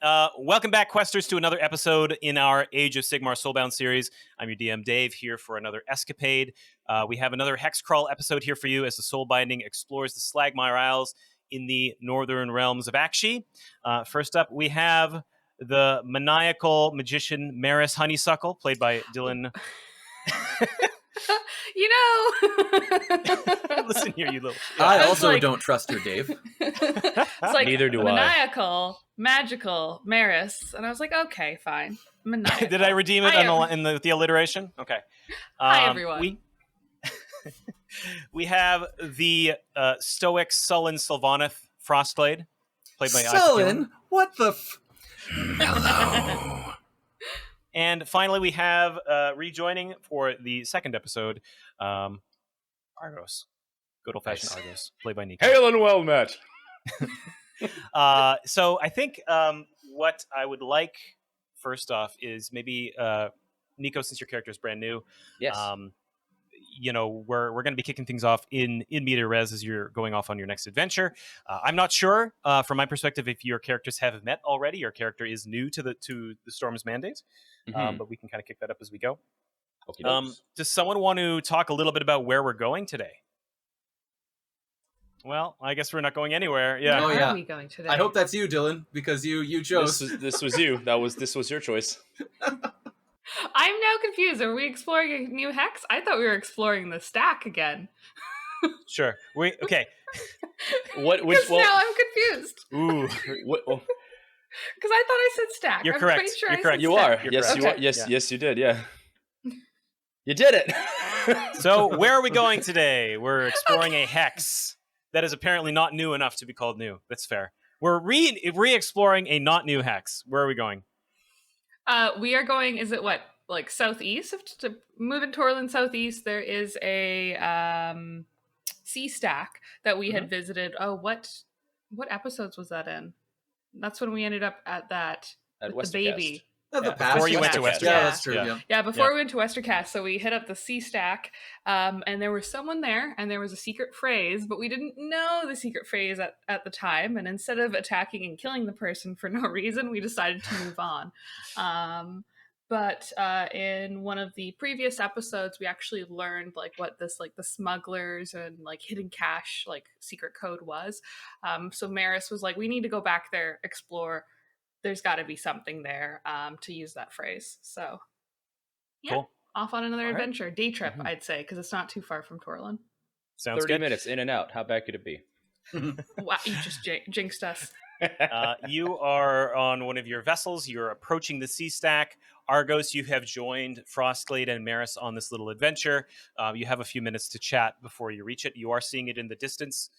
welcome back, Questers, to another episode in our Age of Sigmar Soulbound series. I'm your DM, Dave, here for another escapade. We have another Hex Crawl episode here for you as the Soulbinding explores the Slagmire Isles in the northern realms of Akshi. First up, we have the maniacal magician Meriss Honeysuckle, played by Dylan. Listen here, you little. I also don't trust her, Dave. It's like Neither do maniacal, magical, Meriss, and I was like, okay, fine. Maniacal. Did I redeem it in the alliteration? Okay. Hi, everyone. We have the stoic Sullen Sylvaneth Frostglade, played by Sullen? What the Hello. And finally, we have rejoining for the second episode, Argos. Good old-fashioned Argos, played by Nico. Hail and well met! So I think what I would like, first off, is maybe, Nico, since your character is brand new, yes. We're going to be kicking things off in media res as you're going off on your next adventure. I'm not sure, from my perspective, if your characters have met already. Your character is new to the Storm's Mandate, but we can kind of kick that up as we go. Does someone want to talk a little bit about where we're going today? Well, I guess we're not going anywhere. Yeah. Where are we going today? I hope that's you, Dylan, because you chose. This was you. This was your choice. I'm now confused. Are we exploring a new hex? I thought we were exploring the stack again. Sure. Okay. Because now I'm confused. Ooh. Because I thought I said stack. You're I'm correct. pretty sure You're I correct. said You stack. are. Yes, okay. you are. Yes, you did. Yeah. You did it. So where are we going today? We're exploring a hex that is apparently not new enough to be called new. That's fair. We're re-exploring a not new hex. Where are we going? We are going, is it what, like southeast? To move in Torland southeast, there is a sea stack that we had visited. Oh, what episodes was that in? That's when we ended up at that At with the baby. Before you went to Westercast. Yeah, that's true. Yeah, before we went to Westercast, so we hit up the sea stack, and there was someone there, and there was a secret phrase, but we didn't know the secret phrase at the time, and instead of attacking and killing the person for no reason, we decided to move on. But in one of the previous episodes, we actually learned what this the smugglers and hidden cache secret code was. So Meriss was like, we need to go back there, explore. There's got to be something there to use that phrase. So, yeah, cool. Off on another adventure. Day trip, I'd say, because it's not too far from Torland. Sounds 30 good. minutes in and out. How bad could it be? Wow, you just jinxed us. You are on one of your vessels. You're approaching the sea stack. Argos, you have joined Frostglade and Meriss on this little adventure. You have a few minutes to chat before you reach it. You are seeing it in the distance.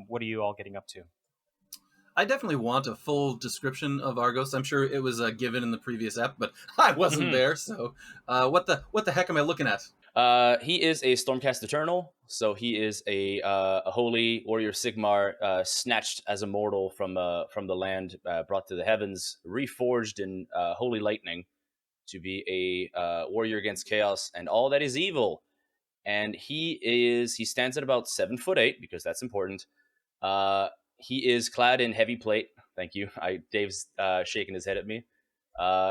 What are you all getting up to? I definitely want a full description of Argos. I'm sure it was given in the previous ep, but I wasn't there. So, what the heck am I looking at? He is a Stormcast Eternal, so he is a holy warrior Sigmar, snatched as a mortal from the land, brought to the heavens, reforged in holy lightning to be a warrior against chaos and all that is evil. And he stands at about 7'8", because that's important. He is clad in heavy plate. Thank you. Dave's shaking his head at me.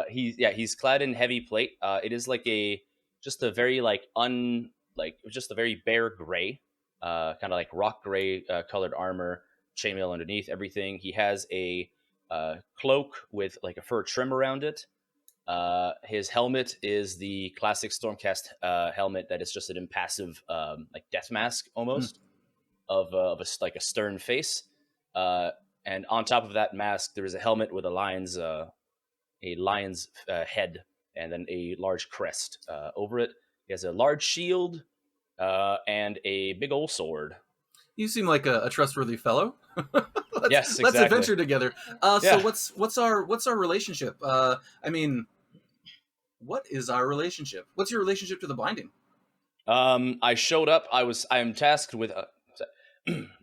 He's clad in heavy plate. It is just a very bare gray, kind of like rock gray colored armor, chainmail underneath everything. He has a cloak with a fur trim around it. His helmet is the classic Stormcast helmet that is just an impassive death mask almost of a stern face. And on top of that mask, there is a helmet with a lion's head and then a large crest over it. He has a large shield and a big old sword. You seem like a trustworthy fellow. Yes, exactly. Let's adventure together. Yeah. So what's our relationship? I mean, what is our relationship? What's your relationship to the binding? I showed up. I am tasked with.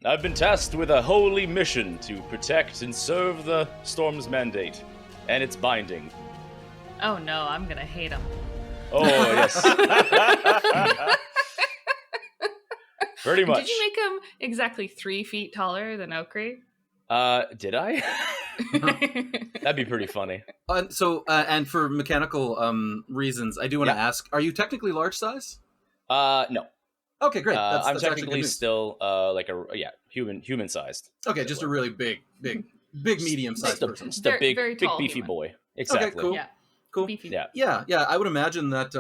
I've been tasked with a holy mission to protect and serve the Storm's Mandate and its binding. Oh no, I'm gonna hate him. Oh yes. Pretty much. Did you make him exactly 3 feet taller than Okri? Did I? That'd be pretty funny. And for mechanical reasons, I do want to ask: are you technically large size? No. Okay, great. I'm that's technically still human sized. Okay, just a really big medium sized person. Just a big tall beefy human. boy. Exactly. Okay, cool. Yeah. Cool. Beefy. Yeah. I would imagine that.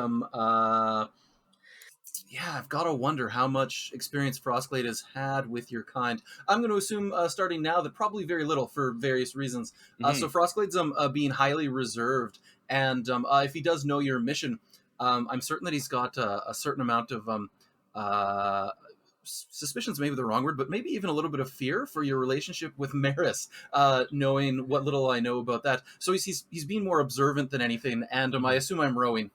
I've got to wonder how much experience Frostglade has had with your kind. I'm going to assume, starting now, that probably very little for various reasons. So Frostglade's being highly reserved, and if he does know your mission, I'm certain that he's got a certain amount of suspicions, maybe the wrong word, but maybe even a little bit of fear for your relationship with Meriss, knowing what little I know about that. So he's being more observant than anything, and I assume I'm rowing.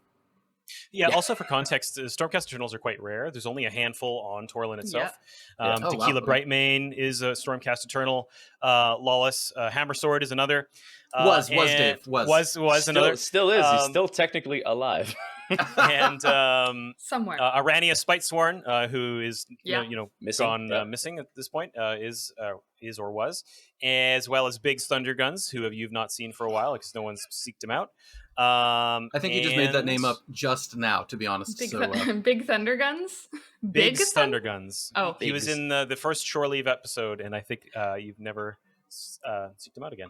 Yeah, also for context, Stormcast Eternals are quite rare. There's only a handful on Torlin itself. Tequila Brightmane is a Stormcast Eternal. Lawless Hammersword is another. Was another. Still is. He's still technically alive. And somewhere. Arania Spitesworn, who is missing, missing at this point, is or was, as well as Big Thunderguns, who you've not seen for a while because no one's seeked him out. I think you just made that name up just now, to be honest. Big Thunderguns? Big Thunderguns. Oh, he was in the first Shore Leave episode, and I think you've never seeked him out again.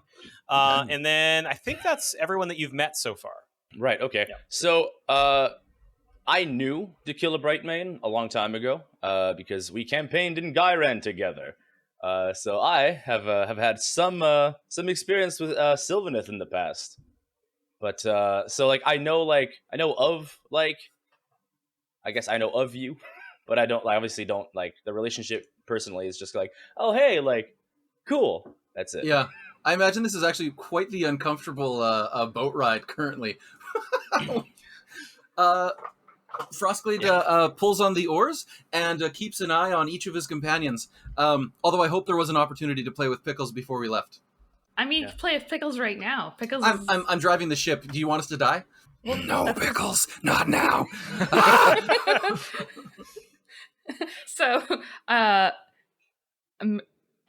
And then I think that's everyone that you've met so far. Right, okay. Yeah. So, I knew Tequila Brightmane a long time ago, because we campaigned in Gyran together. So I have had some experience with Sylvaneth in the past. But, I know of you, but I don't, obviously don't, the relationship personally is just oh, hey, cool. That's it. Yeah. I imagine this is actually quite the uncomfortable boat ride currently. Frostglade pulls on the oars and keeps an eye on each of his companions. Although I hope there was an opportunity to play with Pickles before we left. I mean, play with Pickles right now. Pickles. I'm driving the ship. Do you want us to die? Well, no, Pickles, not now. So,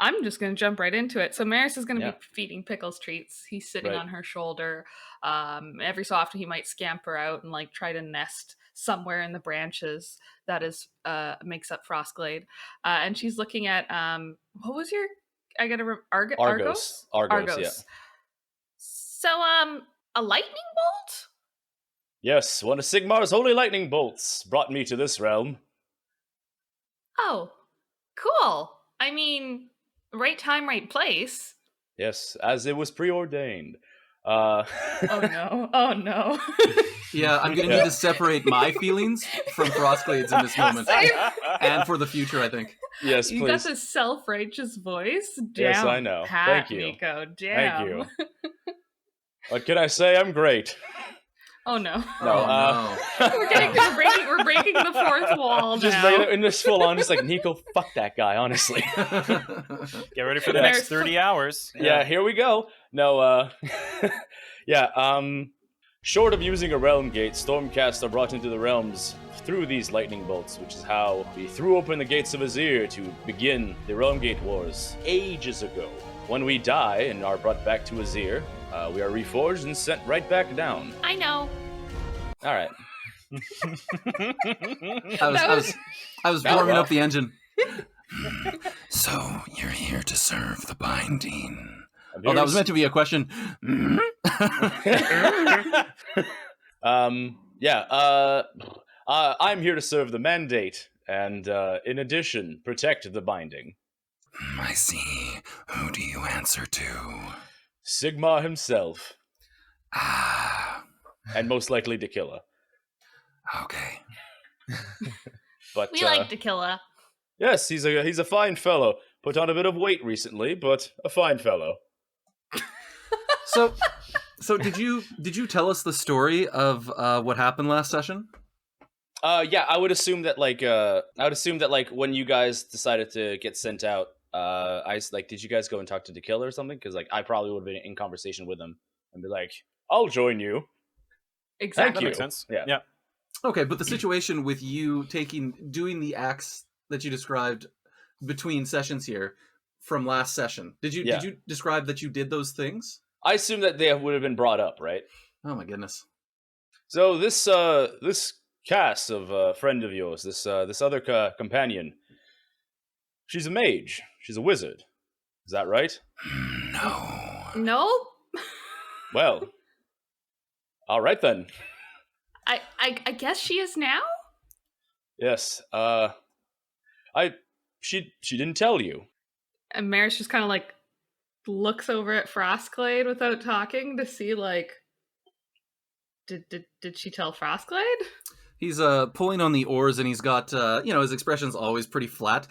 I'm just going to jump right into it. So Meriss is going to be feeding Pickles treats. He's sitting on her shoulder. Every so often he might scamper out and try to nest somewhere in the branches that is makes up Frostglade. And she's looking at what was your Argos? Argos, yeah. So a lightning bolt? Yes, one of Sigmar's holy lightning bolts brought me to this realm. Oh, cool. I mean, right time, right place. Yes, as it was preordained. Oh no. Yeah, I'm going to need to separate my feelings from Frostglade's in this moment. And for the future, I think. Yes, please. You got this self-righteous voice? Damn, yes, I know. Pat, Thank you. Nico. Damn. Thank you. What can I say? I'm great. Oh no. No. We're breaking the fourth wall now. Just in this full on, just Nico, fuck that guy, honestly. Get ready for the next 30 hours. Yeah, here we go. No, short of using a realm gate, Stormcast are brought into the realms through these lightning bolts, which is how we threw open the gates of Azir to begin the realm gate wars ages ago. When we die and are brought back to Azir, we are reforged and sent right back down. I know. All right. I was warming up the engine. So you're here to serve the binding. Oh, that was meant to be a question. I'm here to serve the mandate, and in addition, protect the binding. I see. Who do you answer to? Sigmar himself. Ah. And most likely Tequila. Okay. But we like Tequila. Yes, he's a fine fellow. Put on a bit of weight recently, but a fine fellow. So did you tell us the story of what happened last session? Yeah, I would assume that when you guys decided to get sent out, did you guys go and talk to Tequila or something? Because I probably would have been in conversation with him and be like, I'll join you. Exactly. That makes sense. Yeah. Okay, but the situation with you doing the acts that you described between sessions here, from last session. Did you describe that you did those things? I assume that they would have been brought up, right? Oh my goodness. So this Cass of a friend of yours, this other companion, she's a mage. She's a wizard. Is that right? No. Well, all right then. I guess she is now. Yes. She didn't tell you. And Meriss just kind of like looks over at Frostglade without talking to see like, did she tell Frostglade? He's pulling on the oars, and he's got his expression's always pretty flat.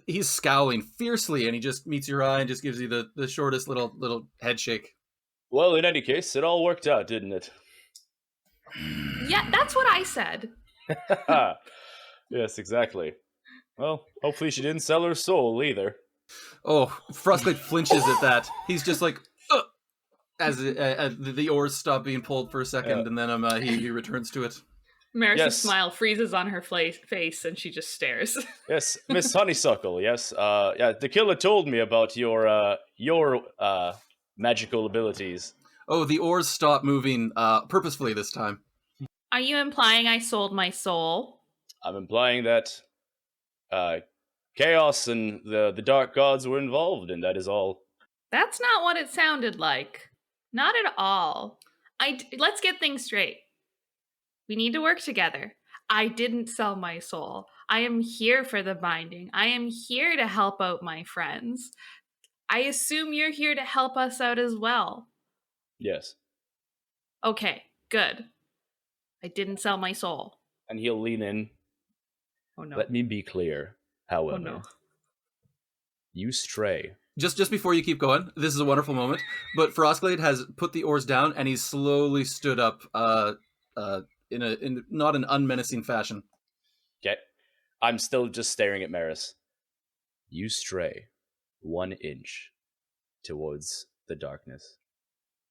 He's scowling fiercely, and he just meets your eye and just gives you the shortest little head shake. Well, in any case, it all worked out, didn't it? Yeah, that's what I said. Yes, exactly. Well, hopefully she didn't sell her soul either. Oh, Frostglade flinches at that. He's just like, as the oars stop being pulled for a second, and then he returns to it. Meriss' smile freezes on her face, and she just stares. Yes, Miss Honeysuckle. Yes, the killer told me about your magical abilities. Oh, the oars stop moving purposefully this time. Are you implying I sold my soul? I'm implying that chaos and the dark gods were involved, and that is all. That's not what it sounded like. Not at all. Let's get things straight. We need to work together. I didn't sell my soul. I am here for the binding. I am here to help out my friends. I assume you're here to help us out as well. Yes. Okay, good. I didn't sell my soul. And he'll lean in. Oh no. Let me be clear, however. Oh no. You stray. Just before you keep going, this is a wonderful moment, but Frostglade has put the oars down, and he's slowly stood up in not an unmenacing fashion. Okay. I'm still just staring at Meriss. You stray 1 inch towards the darkness,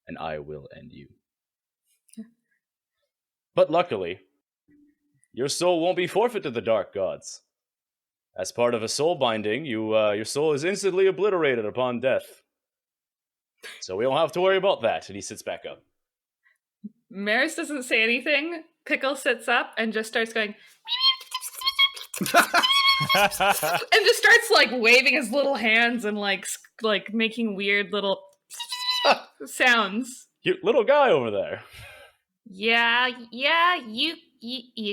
and I will end you. But luckily, your soul won't be forfeit to the dark gods. As part of a soul binding, your soul is instantly obliterated upon death. So we don't have to worry about that. And he sits back up. Meriss doesn't say anything. Pickle sits up and just starts going and just starts like waving his little hands and like making weird little sounds. Cute little guy over there. Yeah, you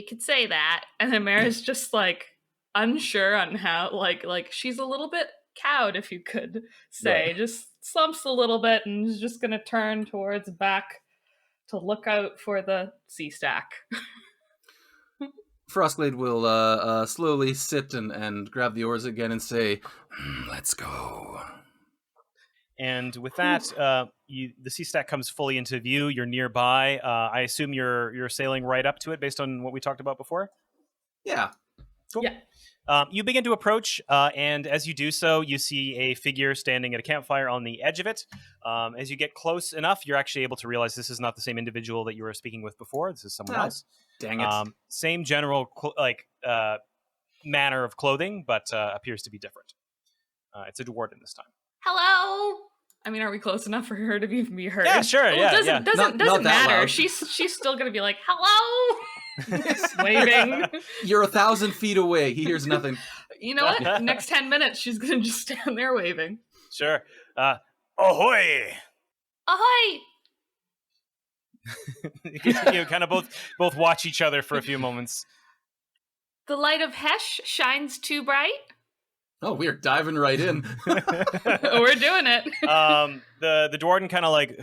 could say that. And then Meriss just like unsure on how like she's a little bit cowed, if you could say. Right. Just slumps a little bit and is just gonna turn towards back to look out for the sea stack. Frostglade will slowly sit and grab the oars again and say, "Let's go." And with that, the sea stack comes fully into view. You're nearby. I assume you're sailing right up to it based on what we talked about before? Yeah. Cool. Yeah. You begin to approach, and as you do so, you see a figure standing at a campfire on the edge of it. As you get close enough, you're actually able to realize this is not the same individual that you were speaking with before. This is someone else. Dang it. Same general manner of clothing, but appears to be different. It's a dwarven this time. Hello. I mean, are we close enough for her to be heard? Yeah, sure. Well, doesn't not matter. loud. She's still gonna be like, hello. Waving. You're 1,000 feet away. He hears nothing. You know what? Next 10 minutes, she's gonna just stand there waving. Sure. Ahoy! Ahoy! You kind of both watch each other for a few moments. The light of Hesh shines too bright. Oh, we're diving right in. We're doing it. The dwarven kind of like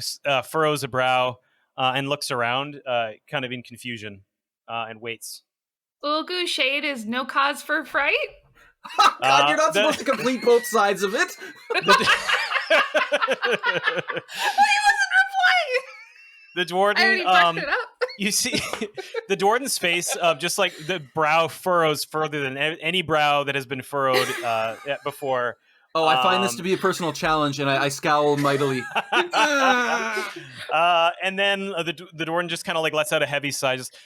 furrows a brow and looks around, kind of in confusion, and waits. Ulgu Shade is no cause for fright. God, you're not supposed to complete both sides of it. He wasn't replying. The dwarven, I already fucked it up. You see the dwarven's face, just like the brow furrows further than any brow that has been furrowed before. Oh, I find this to be a personal challenge, and I scowl mightily. And then the dwarven just kind of like lets out a heavy sigh, just.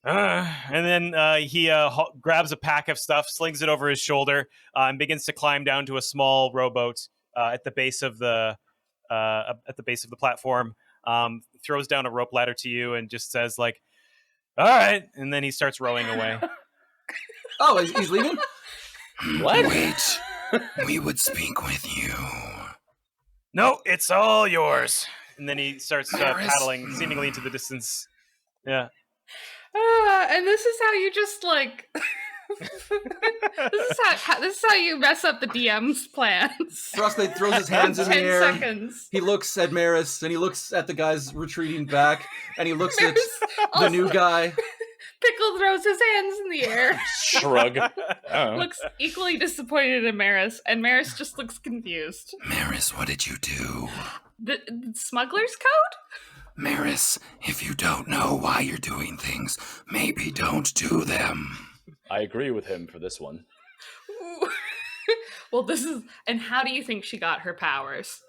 And then he grabs a pack of stuff, slings it over his shoulder, and begins to climb down to a small rowboat at the base of the platform. Throws down a rope ladder to you and just says, like, "All right." And then he starts rowing away. Oh, he's leaving? What? Wait, we would speak with you. No, it's all yours. And then he starts Meriss. paddling seemingly into the distance. Yeah. And this is how you just like. this is how you mess up the DM's plans. Frostglade throws his hands in the 10 air. seconds. He looks at Meriss, and he looks at the guys retreating back, and he looks at Meriss the new guy. Pickle throws his hands in the air. Shrug. Oh. Looks equally disappointed in Meriss, and Meriss just looks confused. Meriss, what did you do? The smuggler's code? Meriss, if you don't know why you're doing things, maybe don't do them. I agree with him for this one. Ooh. Well, this is. And how do you think she got her powers?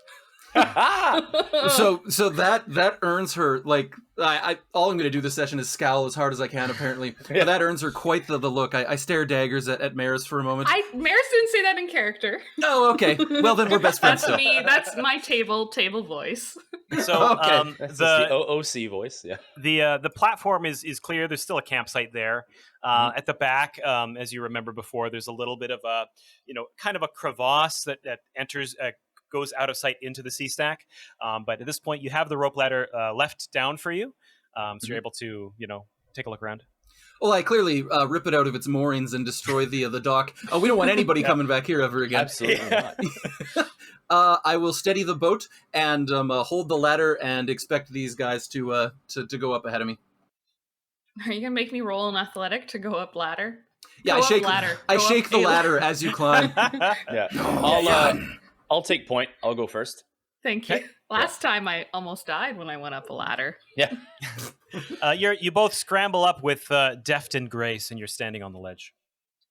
So that earns her, like, I all I'm going to do this session is scowl as hard as I can, apparently. But that earns her quite the look. I stare daggers at Meriss for a moment. Meriss didn't say that in character. Oh, okay. Well, then we're best friends That's still. me. That's my table voice. So Okay. That's the OOC voice, yeah. the platform is clear. There's still a campsite there. At the back, as you remember before, there's a little bit of a, kind of a crevasse that enters, goes out of sight into the sea stack. But at this point, you have the rope ladder left down for you, so you're able to, take a look around. Well, I clearly rip it out of its moorings and destroy the dock. We don't want anybody coming back here ever again. Absolutely not. I will steady the boat and hold the ladder and expect these guys to go up ahead of me. Are you gonna make me roll an athletic to go up ladder? Yeah, Go I up shake. ladder. I Go up shake the a ladder as you climb. Yeah. I'll take point. I'll go first. Thank you. Last time I almost died when I went up a ladder. Yeah. You both scramble up with deft and grace, and you're standing on the ledge.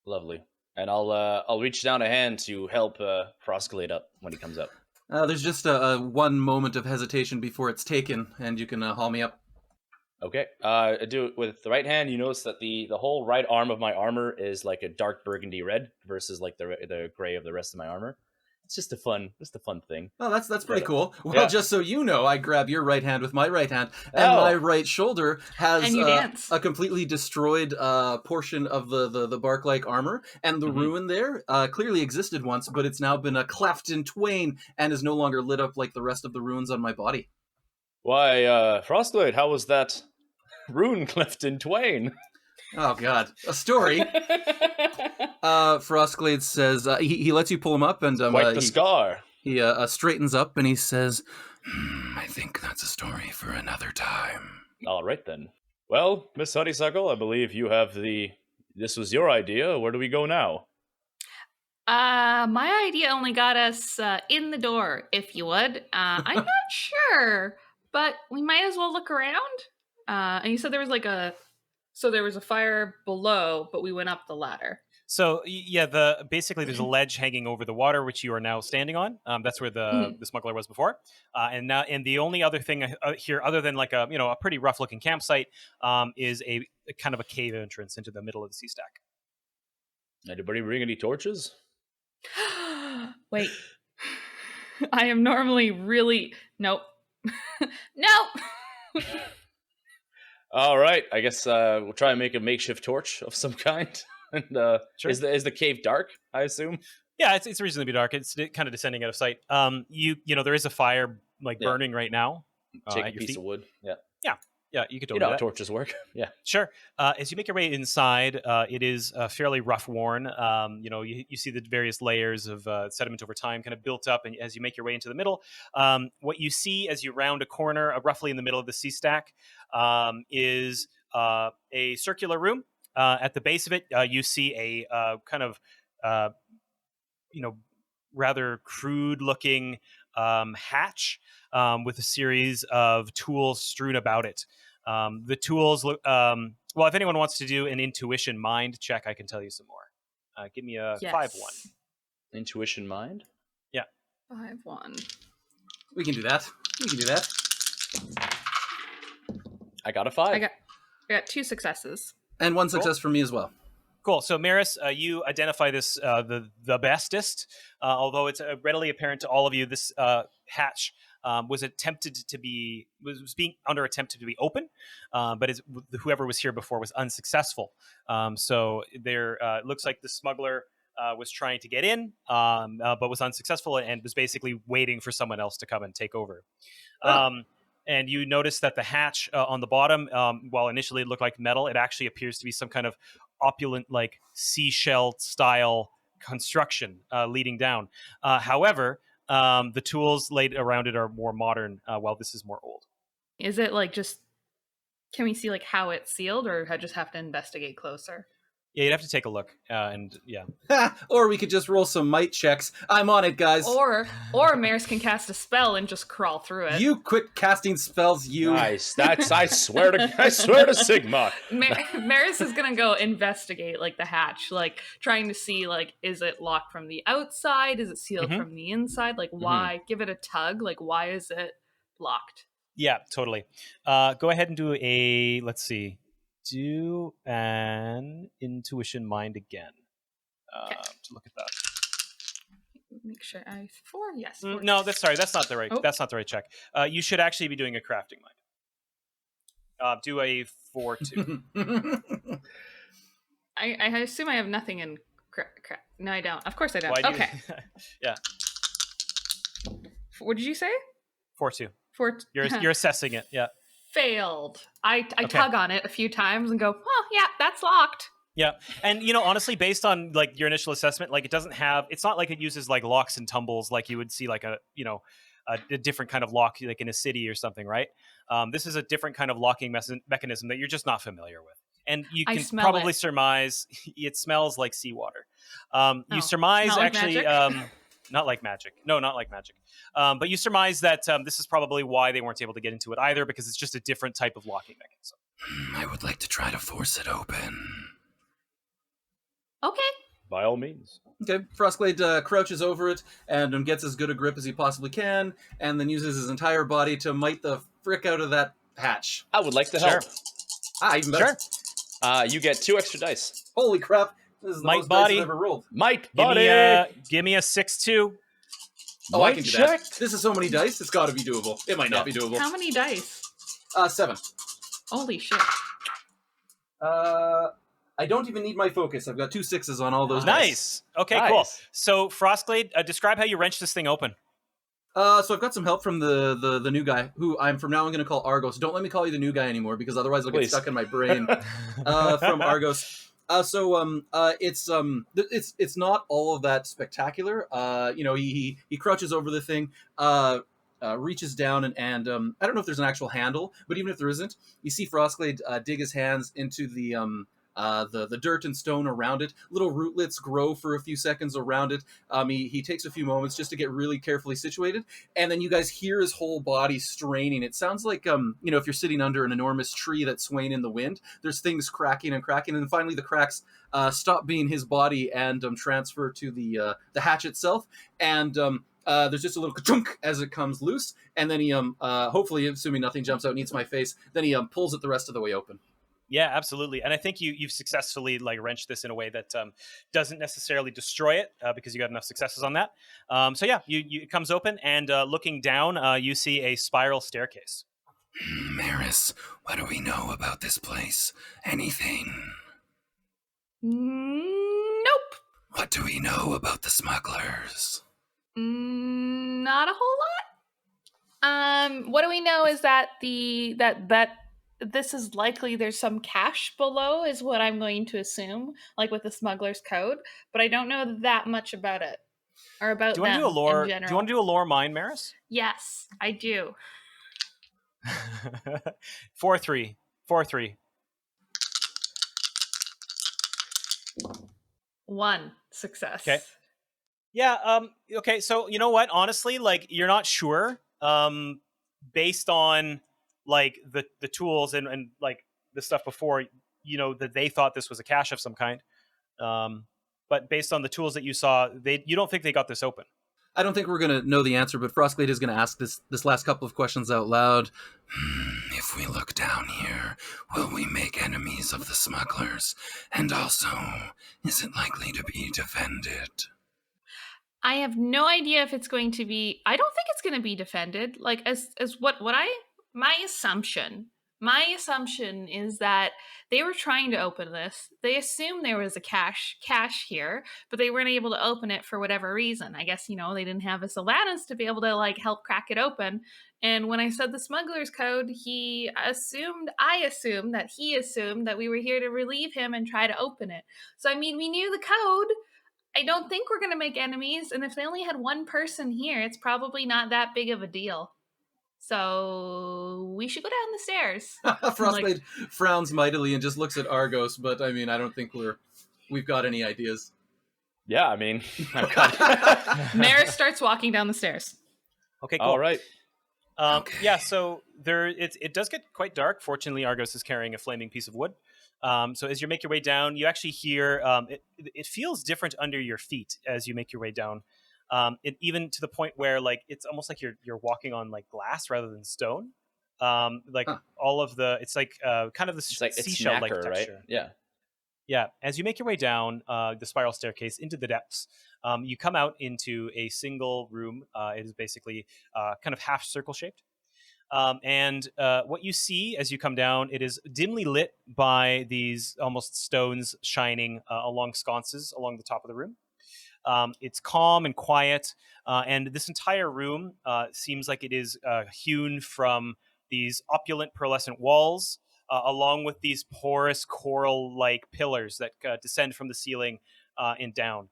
Lovely. And I'll reach down a hand to help Frostglade up when he comes up. There's just a one moment of hesitation before it's taken, and you can haul me up. Okay. I do it with the right hand. You notice that the whole right arm of my armor is like a dark burgundy red versus like the gray of the rest of my armor. It's just a fun thing. Oh, that's pretty cool. Well, Yeah. just so you know, I grab your right hand with my right hand, and my right shoulder has And you dance. a completely destroyed portion of the bark-like armor, and the ruin there clearly existed once, but it's now been cleft in twain and is no longer lit up like the rest of the runes on my body. Why, Frostglade, how was that rune cleft in twain? Oh, God. A story. Frostglade says he lets you pull him up, and Quite the scar. he straightens up, and he says, I think that's a story for another time. All right, then. Well, Miss Honeysuckle, I believe you have this was your idea. Where do we go now? My idea only got us in the door, if you would. I'm not sure, but we might as well look around. And you said there was a fire below, but we went up the ladder. So yeah, basically there's a ledge hanging over the water, which you are now standing on. That's where the smuggler was before. And the only other thing here, other than like a pretty rough looking campsite, is a kind of a cave entrance into the middle of the sea stack. Anybody bring any torches? Wait. I am normally really... Nope. Nope. All right, I guess we'll try and make a makeshift torch of some kind. And Sure. is the cave dark? I assume. Yeah, it's reasonably dark. It's kind of descending out of sight. There is a fire burning right now. Take at a your piece feet. of wood. Yeah. Yeah, you could You totally know do how that. torches work. Yeah. Sure. As you make your way inside, it is fairly rough worn. You see the various layers of sediment over time kind of built up, and as you make your way into the middle, what you see as you round a corner, roughly in the middle of the sea stack, is a circular room. At the base of it, you see a kind of, rather crude-looking hatch with a series of tools strewn about it. The tools look... if anyone wants to do an intuition mind check, I can tell you some more. Give me a 5-1. Intuition mind. Yeah. 5-1. we can do that. I got a 5. I got 2 successes. And 1 success for me as well. Cool. So, Meriss, you identify this the bestest, although it's readily apparent to all of you. This hatch was being attempted to be open, but whoever was here before was unsuccessful. So there looks like the smuggler was trying to get in, but was unsuccessful and was basically waiting for someone else to come and take over. And you notice that the hatch on the bottom, while initially it looked like metal, it actually appears to be some kind of opulent, like seashell style construction leading down. However, the tools laid around it are more modern, while this is more old. Is it like just, can we see like how it's sealed, or I just have to investigate closer? Yeah, you'd have to take a look, and yeah. Or we could just roll some might checks. I'm on it, guys. Or Meriss can cast a spell and just crawl through it. You quit casting spells, you. Nice. I swear to Sigmar. Meriss is gonna go investigate like the hatch, like trying to see like, is it locked from the outside? Is it sealed from the inside? Like why? Give it a tug. Like why is it locked? Yeah, totally. Go ahead and do a, let's see. Do an intuition mind again to look at that. Make sure 4. Yes. 4. No, that's not the right. Oh. That's not the right check. You should actually be doing a crafting mind. Do a 4-2. I assume I have nothing in. No, I don't. Of course I don't. Why okay. Yeah. What did you say? 4-2. 4. You're assessing it. Yeah. Failed. I tug on it a few times and go, oh yeah, that's locked. Yeah, and honestly, based on like your initial assessment, like it's not like it uses like locks and tumbles like you would see like a different kind of lock like in a city or something, right? This is a different kind of locking mechanism that you're just not familiar with, and you can probably surmise it smells like seawater. You surmise not actually. Like not like magic. No, not like magic. But you surmise that this is probably why they weren't able to get into it either, because it's just a different type of locking mechanism. I would like to try to force it open. Okay. By all means. Okay, Frostglade crouches over it and gets as good a grip as he possibly can, and then uses his entire body to might the frick out of that hatch. I would like to help. Even better. Sure. You get 2 extra dice. Holy crap. This is the most dice I've ever rolled. Might body. Give me a 6-2. Oh, I can do that. This is so many dice, it's got to be doable. It might not be doable. How many dice? 7. Holy shit. I don't even need my focus. I've got 2 6s on all those dice. Nice. Okay, cool. So, Frostglade, describe how you wrench this thing open. So I've got some help from the new guy, who from now on going to call Argos. Don't let me call you the new guy anymore, because otherwise it'll get stuck in my brain. From Argos. It's not all of that spectacular. He crouches over the thing, reaches down and I don't know if there's an actual handle, but even if there isn't, you see Frostglade dig his hands into the dirt and stone around it. Little rootlets grow for a few seconds around it. He takes a few moments just to get really carefully situated, and then you guys hear his whole body straining. It sounds like if you're sitting under an enormous tree that's swaying in the wind, there's things cracking, and then finally the cracks stop being his body and transfer to the hatch itself, and there's just a little ka-chunk as it comes loose, and then he hopefully, assuming nothing jumps out and eats my face, then he pulls it the rest of the way open. Yeah, absolutely. And I think you've successfully like wrenched this in a way that doesn't necessarily destroy it, because you got enough successes on that. So yeah, it comes open, and looking down, you see a spiral staircase. Meriss, what do we know about this place? Anything? Nope. What do we know about the smugglers? Not a whole lot. What do we know is that that this is likely there's some cache below, is what I'm going to assume, like with the smuggler's code, but I don't know that much about it, or about them in general. Do you want to do a lore mine, Meriss? Yes, I do. 4-3. 4-3. 1 success. Okay. Yeah, okay, so you know what? Honestly, like, you're not sure, based on like the tools and like the stuff before, that they thought this was a cache of some kind. But based on the tools that you saw, you don't think they got this open. I don't think we're going to know the answer, but Frostglade is going to ask this last couple of questions out loud. if we look down here, will we make enemies of the smugglers? And also, is it likely to be defended? I have no idea if it's going to be. I don't think it's going to be defended. Like as what I my assumption is that they were trying to open this. They assumed there was a cache here, but they weren't able to open it for whatever reason. I guess, they didn't have a Sylvanas to be able to like help crack it open. And when I said the smuggler's code, I assumed that we were here to relieve him and try to open it. So I mean, we knew the code. I don't think we're going to make enemies, and if they only had one person here, it's probably not that big of a deal. So we should go down the stairs. Frostglade frowns mightily and just looks at Argos, but I mean, I don't think we've got any ideas. Yeah, I mean, Meriss starts walking down the stairs. Okay, cool. All right. Okay. Yeah, so it does get quite dark. Fortunately, Argos is carrying a flaming piece of wood. So as you make your way down, you actually hear it feels different under your feet as you make your way down. Even to the point where like it's almost like you're walking on like glass rather than stone. All of the it's like kind of the seashell like texture. Right? Yeah. As you make your way down the spiral staircase into the depths, you come out into a single room. It is basically kind of half circle shaped. And what you see as you come down, it is dimly lit by these almost stones shining along sconces along the top of the room. It's calm and quiet, and this entire room seems like it is hewn from these opulent pearlescent walls, along with these porous coral-like pillars that descend from the ceiling and down.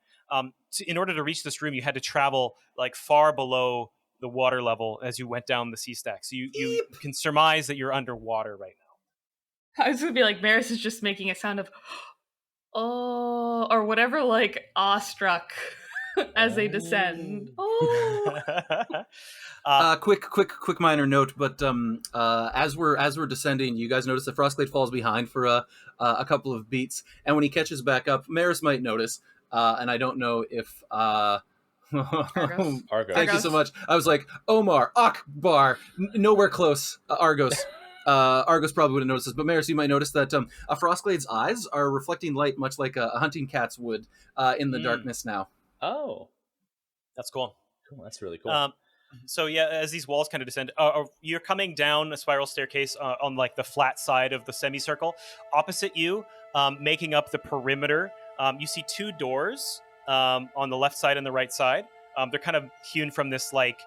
In order to reach this room, you had to travel like far below the water level as you went down the sea stack. So you can surmise that you're underwater right now. I was going to be like, Meriss is just making a sound of, oh, or whatever, like awestruck as they descend. Oh. Quick minor note, but as we're descending, you guys notice that Frostglade falls behind for a couple of beats, and when he catches back up, Meriss might notice, and I don't know if Argos. Thank you so much. I was like, Omar, Akbar, nowhere close. Argos. Argos probably would have noticed this, but Meriss, you might notice that a Frostglade's eyes are reflecting light much like a hunting cat's would in the darkness now. Oh. That's cool. Cool. That's really cool. So yeah, as these walls kind of descend, you're coming down a spiral staircase on like the flat side of the semicircle. Opposite you, making up the perimeter, you see two doors on the left side and the right side. They're kind of hewn from this like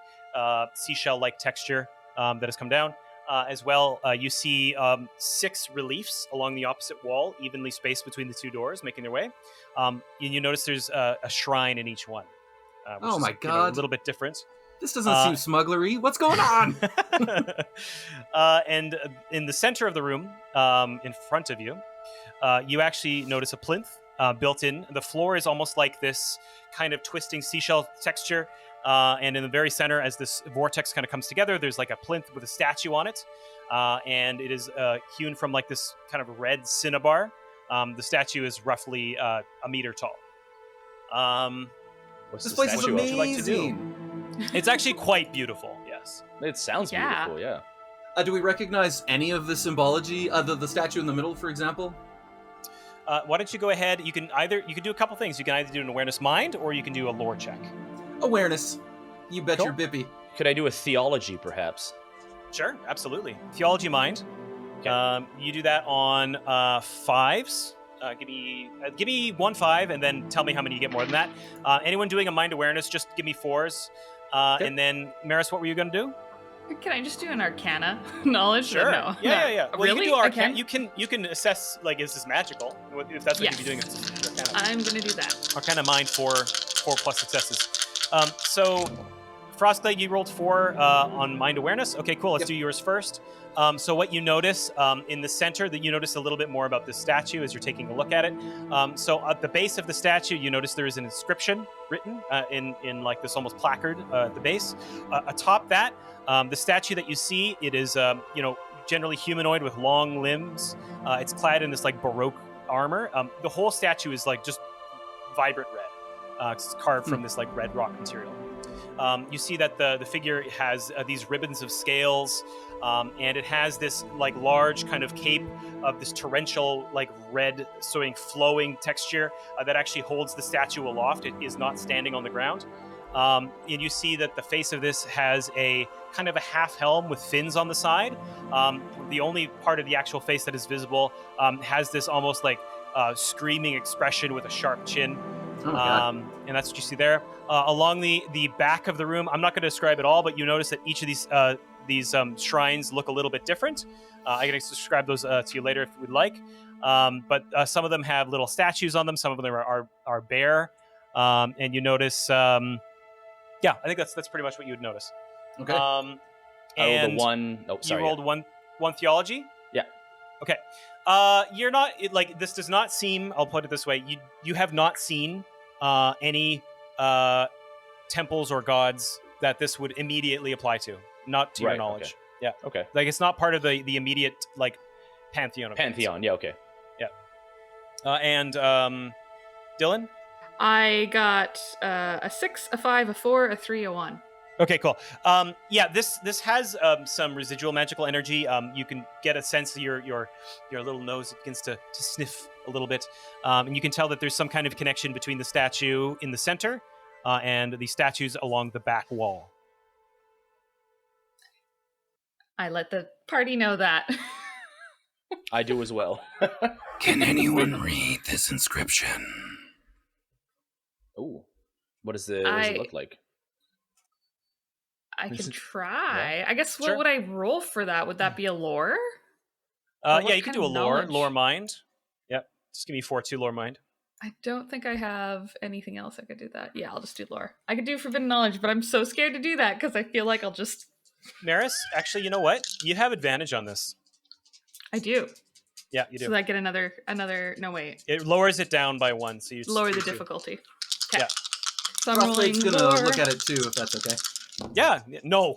seashell-like texture that has come down. As well, you see 6 reliefs along the opposite wall, evenly spaced between the two doors, making their way. And you notice there's a shrine in each one. Which oh my is, god. A little bit different. This doesn't seem smugglery. What's going on? And in the center of the room, in front of you, you actually notice a plinth built in. The floor is almost like this kind of twisting seashell texture. And in the very center, as this vortex kind of comes together, there's like a plinth with a statue on it. And it is hewn from like this kind of red cinnabar. The statue is roughly a meter tall. This place is amazing. What would you like to do? It's actually quite beautiful, yes. It sounds beautiful, yeah. Do we recognize any of the symbology? The statue in the middle, for example? Why don't you go ahead? You can do a couple things. You can either do an awareness mind, or you can do a lore check. Awareness. You bet Cool. your bippy. Could I do a theology, perhaps? Sure, absolutely. Theology mind. Okay. You do that on 5s. Give me 1 5, and then tell me how many you get more than that. Anyone doing a mind awareness, just give me 4s. Okay. And then, Meriss, what were you going to do? Can I just do an Arcana knowledge? Sure. No. Yeah. Well, Really? you can do Arcana. Okay. You can assess, like, is this magical? If that's what Yes. you'd be doing, it's Arcana. I'm going to do that. Arcana mind for 4+ successes. So, Frostglade, you rolled 4 on mind awareness. Okay, cool. Let's do yours first. So what you notice in the center, that you notice a little bit more about this statue as you're taking a look at it. So at the base of the statue, you notice there is an inscription written in like this almost placard at the base. Atop that, the statue that you see, it is generally humanoid with long limbs. It's clad in this like Baroque armor. The whole statue is like just vibrant red. It's carved from this like red rock material. you see that the figure has these ribbons of scales, and it has this like large kind of cape of this torrential, like red, sort of flowing texture that actually holds the statue aloft. It is not standing on the ground. And you see that the face of this has a kind of a half helm with fins on the side. The only part of the actual face that is visible has this almost like screaming expression with a sharp chin. Oh my God. And that's what you see there. Along the back of the room, I'm not going to describe it all, but you notice that each of these shrines look a little bit different. I can describe those to you later if we'd like. But some of them have little statues on them. Some of them are bare. And you notice... yeah, I think that's pretty much what you would notice. Okay. And I rolled a 1. Oh, sorry. You rolled one theology? Yeah. Okay. You're not like this does not seem. I'll put it this way: you have not seen any temples or gods that this would immediately apply to. Not to your knowledge. Okay. Yeah. Okay. Like it's not part of the immediate like pantheon. Pantheon. Yeah. Okay. Yeah. And Dylan. I got a 6, a 5, a 4, a 3, a 1. Okay, cool. Yeah, this has some residual magical energy. You can get a sense of your little nose begins to sniff a little bit, and you can tell that there's some kind of connection between the statue in the center and the statues along the back wall. I let the party know that. I do as well. Can anyone read this inscription? Ooh. What does it look like? I can try. Yeah. I guess Sure. what would I roll for that? Would that be a lore? Yeah, you can do a lore mind. Yep. Just give me 4/2 lore mind. I don't think I have anything else I could do that. Yeah, I'll just do lore. I could do forbidden knowledge, but I'm so scared to do that because I feel like I'll just... Meriss, actually, you know what? You have advantage on this. I do. Yeah, you do. So I get another... No, wait. It lowers it down by 1, so you lower the 2. difficulty. Okay. Yeah. So I'm rolling Frostglade's gonna lore. look at it too, if that's okay. Yeah, no.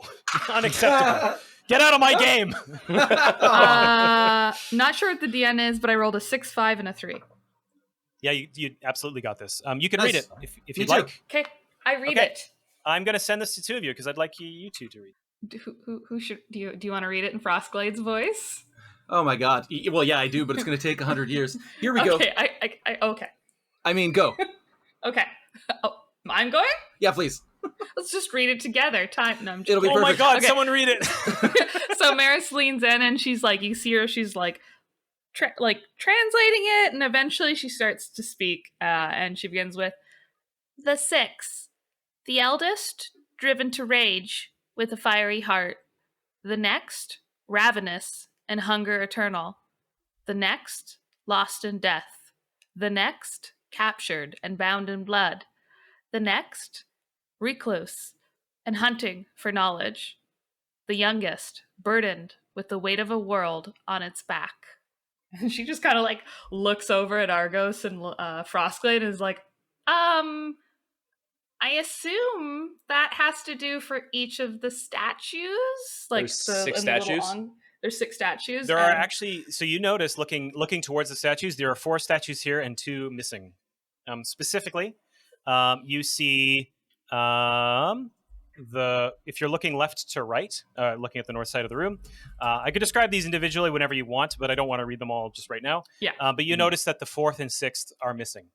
Unacceptable. Get out of my game. Not sure what the DN is, but I rolled a 6, 5, and a 3. Yeah, you absolutely got this. You can Nice. read it if Me you'd too. like. Okay, I read Okay. it. I'm going to send this to 2 of you because I'd like you two to read. Who should do you want to read it in Frostglade's voice? Oh my God. Well, yeah, I do, but it's going to take 100 years. Here we go. Okay, okay. I mean, go. Okay. Oh, I'm going? Yeah, please. Let's just read it together. No, I'm just It'll be Oh my perfect. God, Okay. someone read it. So Meriss leans in and she's like, you see her, she's like, translating it, and eventually she starts to speak, and she begins with, "The 6, the eldest, driven to rage, with a fiery heart. The next, ravenous, and hunger eternal. The next, lost in death. The next, captured and bound in blood. The next, recluse, and hunting for knowledge. The youngest, burdened with the weight of a world on its back." And she just kind of like looks over at Argos and Frostglade and is like, I assume that has to do for each of the statues? Like There's 6 statues? There's 6 statues. There are actually, so you notice looking towards the statues, there are 4 statues here and 2 missing. Specifically, you see if you're looking left to right, looking at the north side of the room, I could describe these individually whenever you want, but I don't want to read them all just right now. Yeah. But you notice that the 4th and 6th are missing.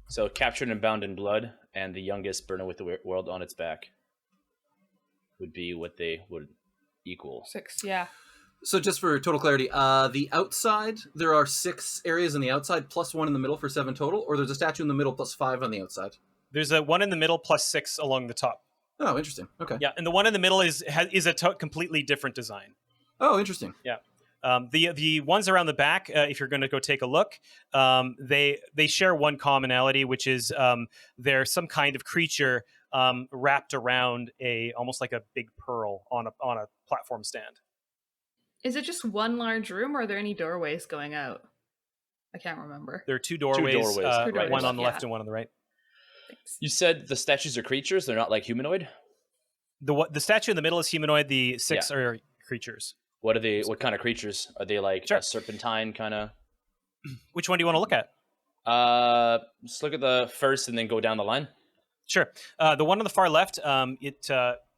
So captured and bound in blood, and the youngest burning with the world on its back would be what they would equal. 6, yeah. So just for total clarity, the outside, there are 6 areas in the outside plus 1 in the middle for 7 total, or there's a statue in the middle plus 5 on the outside? There's a 1 in the middle plus 6 along the top. Oh, interesting. Okay. Yeah, and the one in the middle is a completely different design. Oh, interesting. Yeah. The ones around the back, if you're going to go take a look, they share one commonality, which is they're some kind of creature wrapped around almost like a big pearl on a platform stand. Is it just one large room, or are there any doorways going out? I can't remember. There are 2 doorways, Two doorways, one on the yeah. left and one on the right. Thanks. You said the statues are creatures; they're not like humanoid. The statue in the middle is humanoid. The 6 are creatures. What are they? What kind of creatures are they? Like Sure. a serpentine kind of? Which one do you want to look at? Let's look at the first and then go down the line. Sure. The one on the far left,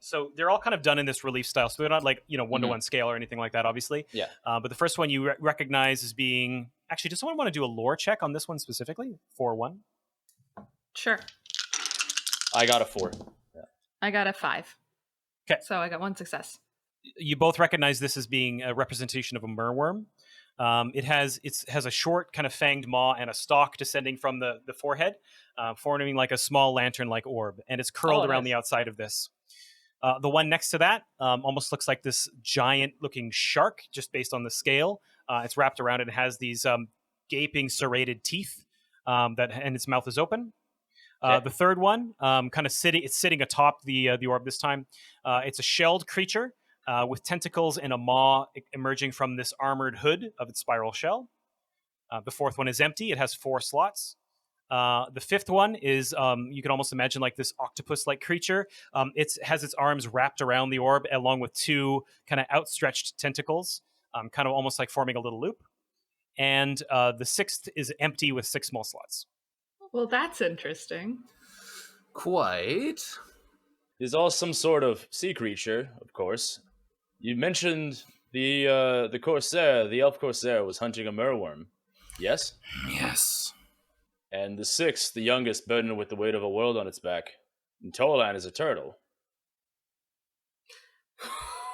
so they're all kind of done in this relief style. So they're not like, one-to-one scale or anything like that, obviously. Yeah. But the first one you recognize as being... Actually, does someone want to do a lore check on this one specifically? 4-1? Sure. I got a 4. I got a 5. Okay. So I got 1 success. You both recognize this as being a representation of a merworm. It has a short kind of fanged maw and a stalk descending from the forehead, forming like a small lantern-like orb, and it's curled around the outside of this. The one next to that almost looks like this giant-looking shark, just based on the scale. It's wrapped around it and has these gaping, serrated teeth, and its mouth is open. The third one, it's sitting atop the orb this time. It's a shelled creature with tentacles and a maw emerging from this armored hood of its spiral shell. The fourth one is empty. It has 4 slots. The fifth one is, you can almost imagine like this octopus-like creature. It has its arms wrapped around the orb along with 2 kind of outstretched tentacles, kind of almost like forming a little loop. And the sixth is empty with 6 small slots. Well, that's interesting. Quite. Is all some sort of sea creature, of course. You mentioned the corsair, the elf corsair, was hunting a merworm. Yes? Yes. And the sixth, the youngest, burdened with the weight of a world on its back. And Tolan is a turtle.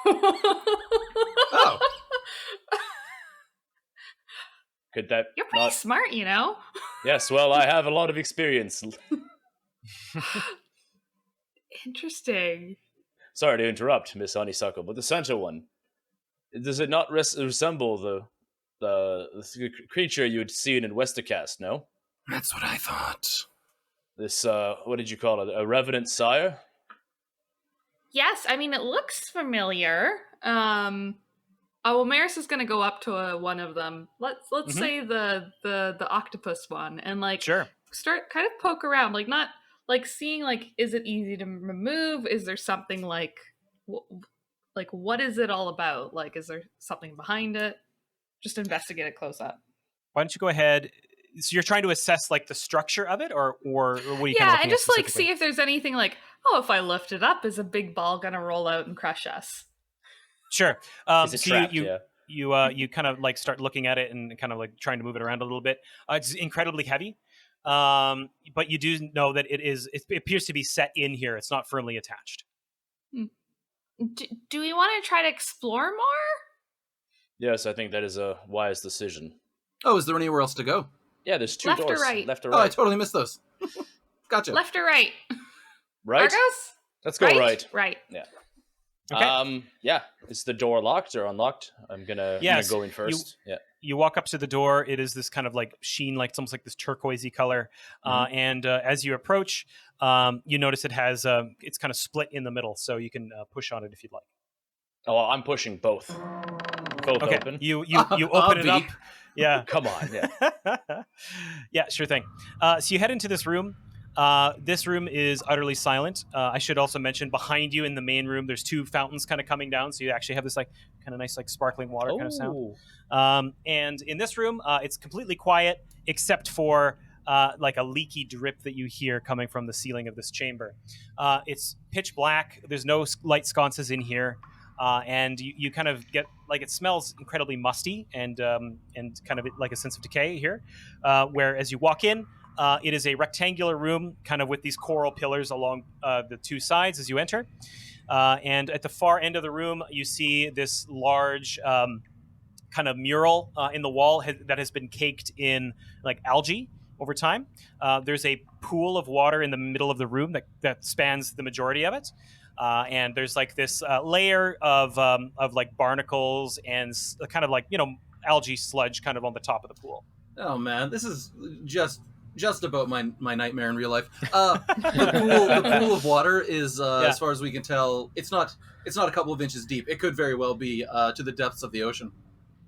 Oh. Could that You're pretty smart, you know? Yes, well, I have a lot of experience. Interesting. Sorry to interrupt, Miss Honeysuckle, but the center one, does it not resemble the creature you'd seen in Westercast, no? That's what I thought. This, what did you call it? A revenant sire? Yes, I mean, it looks familiar. Well, Meriss is going to go up to one of them. Let's say the octopus one, and like start kind of poke around, like not like seeing like, is it easy to remove? Is there something like what is it all about? Like, is there something behind it? Just investigate it close up. Why don't you go ahead? So you're trying to assess like the structure of it, or what are you? Yeah, and just like see if there's anything like, oh, if I lift it up, is a big ball going to roll out and crush us? Sure. Is it trapped? You kind of like start looking at it and kind of like trying to move it around a little bit. It's incredibly heavy, but you do know that it appears to be set in here. It's not firmly attached. Do we want to try to explore more? Yes, I think that is a wise decision. Oh, is there anywhere else to go? Yeah, there's 2 Left or doors. right? Left or Oh, right. I totally missed those. Gotcha. Left or right? Right? Argos? Let's go right. Right. Yeah. Okay. Yeah. Is the door locked or unlocked? I'm gonna go in first. You walk up to the door. It is this kind of like sheen, like it's almost like this turquoisey color. And as you approach, you notice it has it's kind of split in the middle, so you can push on it if you'd like. Oh, I'm pushing both. Both Okay. open. You open it up. Yeah. Come on. Yeah. Yeah, sure thing. So you head into this room. This room is utterly silent. I should also mention behind you in the main room, there's 2 fountains kind of coming down. So you actually have this like kind of nice, like sparkling water kind of sound. And in this room, it's completely quiet except for like a leaky drip that you hear coming from the ceiling of this chamber. It's pitch black. There's no light sconces in here. And you kind of get like it smells incredibly musty and kind of like a sense of decay here. Where as you walk in, it is a rectangular room, kind of with these coral pillars along the 2 sides as you enter. And at the far end of the room, you see this large kind of mural in the wall that has been caked in like algae over time. There's a pool of water in the middle of the room that spans the majority of it. And there's like this layer of like barnacles and kind of like, algae sludge kind of on the top of the pool. Oh man, this is just about my nightmare in real life. The pool of water is, as far as we can tell, it's not a couple of inches deep. It could very well be to the depths of the ocean.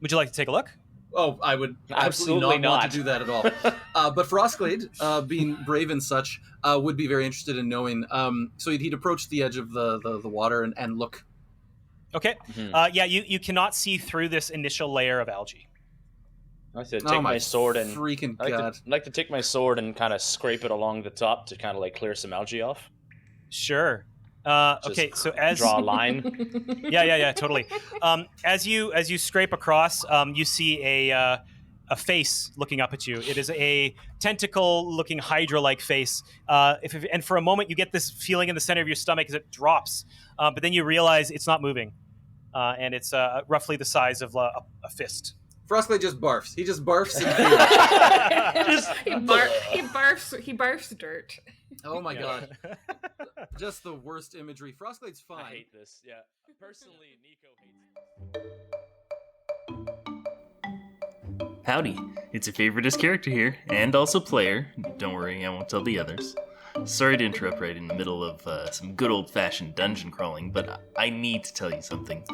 Would you like to take a look? Oh, I would absolutely not want to do that at all. But Frostglade, being brave and such, would be very interested in knowing. So he'd approach the edge of the water and look. Okay. Mm-hmm. You cannot see through this initial layer of algae. I like to take my sword and freaking I god! like to take my sword and kind of scrape it along the top to kind of like clear some algae off. Sure. Just Okay, so as draw a line. yeah, totally. As you scrape across, you see a face looking up at you. It is a tentacle-looking Hydra-like face. And for a moment, you get this feeling in the center of your stomach as it drops, but then you realize it's not moving, and it's roughly the size of a fist. Frostglade just barfs. He just barfs in fear. He barfs dirt. Oh my god. Just the worst imagery. Frostglade's fine. I hate this. Yeah. Personally, Nico hates it. Howdy, it's your favoriteest character here, and also player. Don't worry, I won't tell the others. Sorry to interrupt right in the middle of some good old-fashioned dungeon crawling, but I need to tell you something.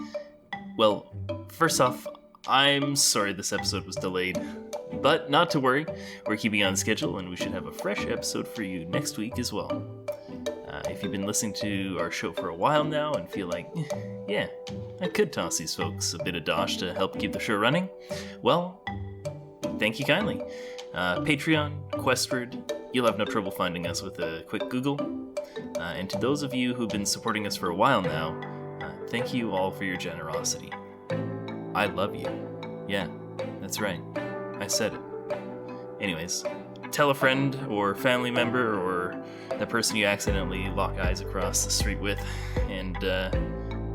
Well, first off, I'm sorry this episode was delayed, but not to worry, we're keeping on schedule and we should have a fresh episode for you next week as well. If you've been listening to our show for a while now and feel like, yeah, I could toss these folks a bit of dosh to help keep the show running, well, thank you kindly. Patreon, Questward, you'll have no trouble finding us with a quick Google. And to those of you who've been supporting us for a while now, thank you all for your generosity. I love you. Yeah, that's right. I said it. Anyways, tell a friend or family member or the person you accidentally lock eyes across the street with. And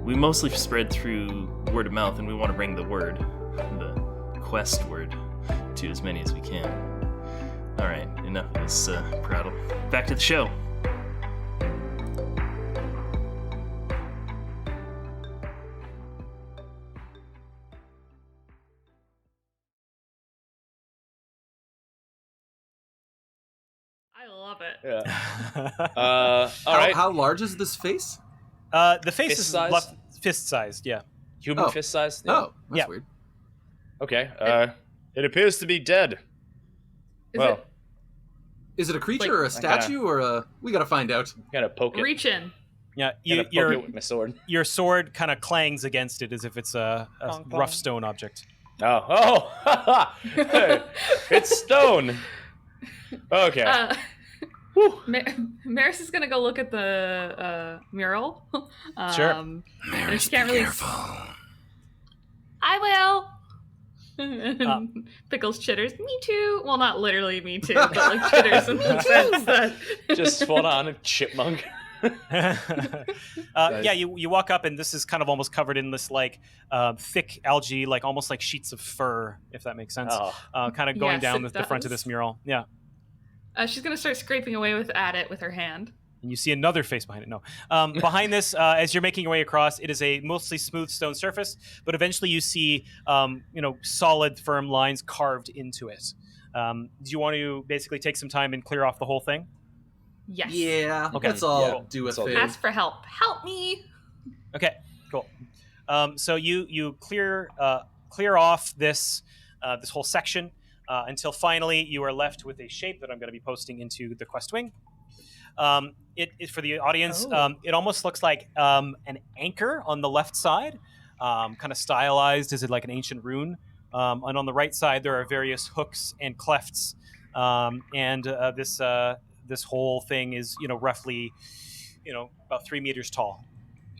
we mostly spread through word of mouth, and we want to bring the word, the quest word, to as many as we can. Alright, enough of this prattle. Back to the show. I love it. Yeah. All right. How large is this face? The face Fist is size? fist-sized, yeah. Human Oh. fist size? Oh, that's Yeah. weird. Okay. It appears to be dead. Is Is it a creature Like- or a I statue or a... We gotta find out. Gotta poke it it. reach in? Yeah, Gotta poke it with my sword. your sword kind of clangs against it as if it's a Bong, rough bong. stone object. Oh. Hey, it's stone. Okay. Meriss is gonna go look at the mural. Sure. Meriss, can't be really careful. I will. Pickles chitters. Me too. Well, not literally me too, but like chitters in the sense that Just spot on a chipmunk. Yeah, you walk up and this is kind of almost covered in this like thick algae, like almost like sheets of fur, if that makes sense. Oh. Kind of going Yes, down it the front of does. this mural. Yeah. she's gonna start scraping away at it with her hand. And you see another face behind it. No. Behind this, as you're making your way across, it is a mostly smooth stone surface, but eventually you see, solid, firm lines carved into it. Do you want to basically take some time and clear off the whole thing? Yes. Yeah, Okay. let's all Yeah, do a let's all do thing. Ask for help. Help me. Okay, cool. So you clear off this this whole section until finally you are left with a shape that I'm going to be posting into the quest wing. It for the audience. Oh. It almost looks like an anchor on the left side, kind of stylized as like an ancient rune. And on the right side there are various hooks and clefts, and this whole thing is roughly about 3 meters tall.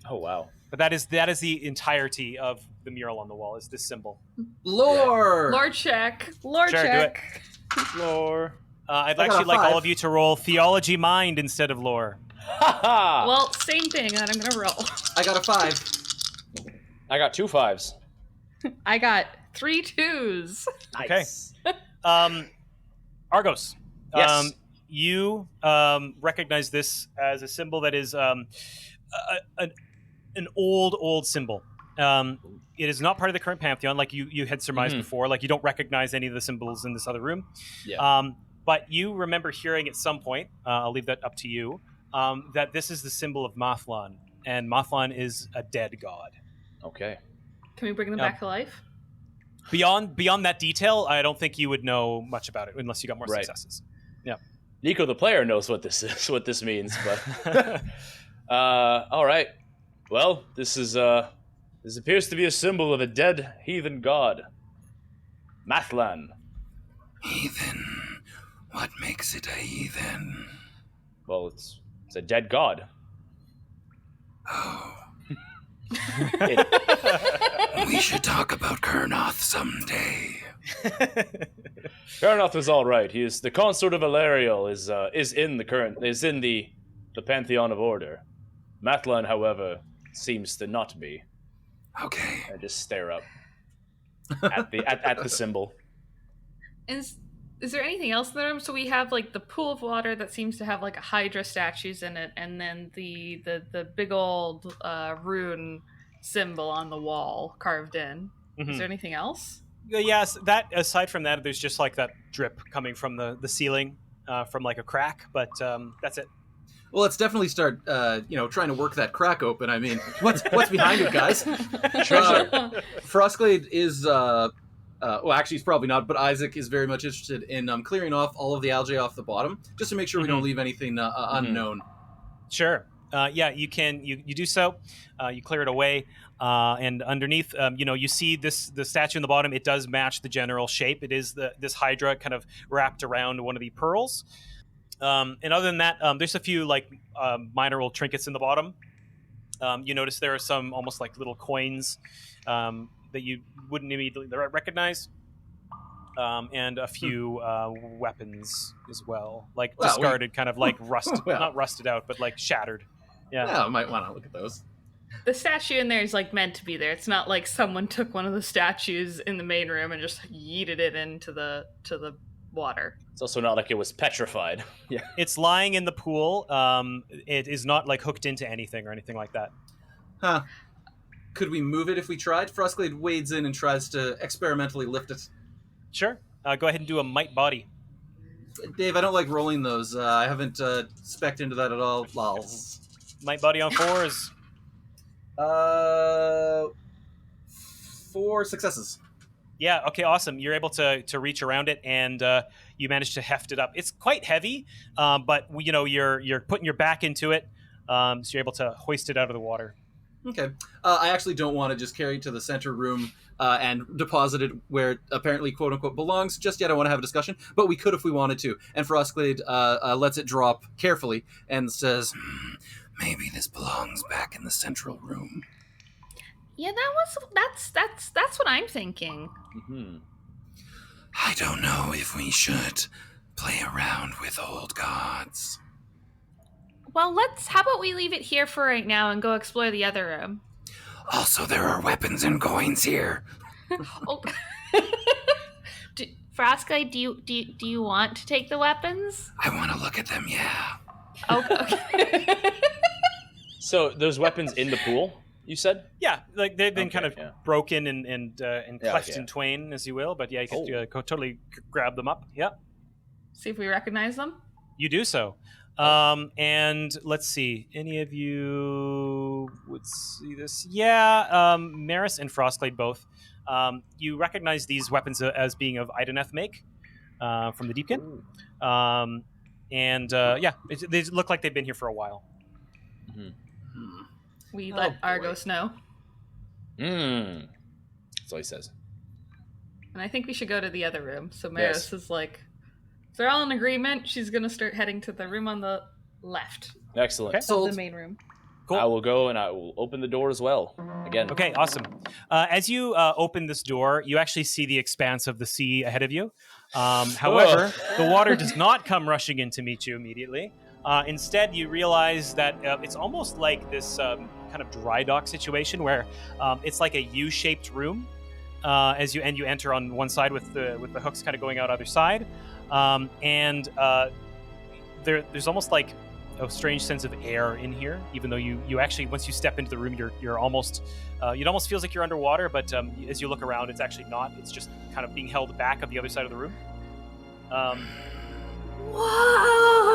Oh wow. But that is the entirety of the mural on the wall, is this symbol. Lore! Lore check. Lore Sure, do check. Lore. I'd I got actually a like all 5. of you to roll theology mind instead of lore. Ha Well, same thing that I'm gonna roll. I got a 5. I got 2 5s. I got 3 2s. Nice. Argos. Yes. You recognize this as a symbol that is an old symbol. It is not part of the current pantheon, like you had surmised before. Like you don't recognize any of the symbols in this other room. Yeah. But you remember hearing at some point, I'll leave that up to you, that this is the symbol of Mathlan, and Mathlan is a dead god. Okay. Can we bring them back to life? Beyond that detail, I don't think you would know much about it unless you got more Right. successes. Nico the player knows what this is, what this means, but all right. Well, this appears to be a symbol of a dead heathen god. Mathlan. Heathen. What makes it a heathen? Well, it's a dead god. Oh, It, we should talk about Kurnoth someday. Karnoth was all right. He is the consort of Alariel. Is in the pantheon of order. Mathlan, however, seems to not be. Okay. I just stare up at the symbol. Is there anything else in the room? So we have like the pool of water that seems to have like a Hydra statues in it, and then the big old rune symbol on the wall carved in. Is there anything else? Yes, that aside from that, there's just like that drip coming from the ceiling from like a crack, but that's it. Well, let's definitely start, trying to work that crack open. I mean, what's behind it, guys? Frostglade is, well, actually, he's probably not, but Isaac is very much interested in clearing off all of the algae off the bottom, just to make sure we don't leave anything unknown. Sure. Yeah, you can. You do so. You clear it away, and underneath, you see the statue in the bottom. It does match the general shape. It is this Hydra kind of wrapped around one of the pearls. And other than that, there's a few minor little trinkets in the bottom. You notice there are some almost like little coins that you wouldn't immediately recognize, and a few weapons as well, like discarded, kind of like not rusted out, but like shattered. Yeah, I might want to look at those. The statue in there is like meant to be there. It's not like someone took one of the statues in the main room and just yeeted it into the water. It's also not like it was petrified. Yeah, it's lying in the pool. It is not like hooked into anything or anything like that. Huh. Could we move it if we tried? Frostglade wades in and tries to experimentally lift it. Sure. Go ahead and do a might body. Dave, I don't like rolling those. I haven't spec'd into that at all. Lols. Might body on 4s. 4 successes. Yeah, okay, awesome. You're able to reach around it, and you manage to heft it up. It's quite heavy, but you're putting your back into it, so you're able to hoist it out of the water. Okay. I actually don't want to just carry it to the center room and deposit it where it apparently, quote-unquote, belongs just yet. I want to have a discussion, but we could if we wanted to. And Frostglade lets it drop carefully and says, maybe this belongs back in the central room. Yeah, that's what I'm thinking. Mm-hmm. I don't know if we should play around with old gods. Well, how about we leave it here for right now and go explore the other room? Also, there are weapons and coins here. Oh. Frostglade, do you want to take the weapons? I want to look at them, yeah. Okay. So, there's weapons in the pool, you said? Yeah, like they've been kind of broken and cleft in okay. twain, as you will, but yeah, you can totally grab them up. Yeah. See if we recognize them? You do so. And let's see, any of you would see this? Yeah, Meriss and Frostglade both. You recognize these weapons as being of Ideneth make from the Deepkin. They look like they've been here for a while. Mm-hmm. We let Argos know. That's all he says. And I think we should go to the other room. So Meriss is like, if they're all in agreement, she's going to start heading to the room on the left. Excellent. Okay. So the main room. Cool. I will go and I will open the door as well. Again. Okay, awesome. As you open this door, you actually see the expanse of the sea ahead of you. However, the water does not come rushing in to meet you immediately. Instead, you realize that it's almost like this kind of dry dock situation where it's like a U-shaped room as you enter on one side with the hooks kind of going out either side, there's almost like a strange sense of air in here, even though you actually, once you step into the room, you're almost it almost feels like you're underwater, but as you look around, it's actually not. It's just kind of being held back on the other side of the room. Whoa!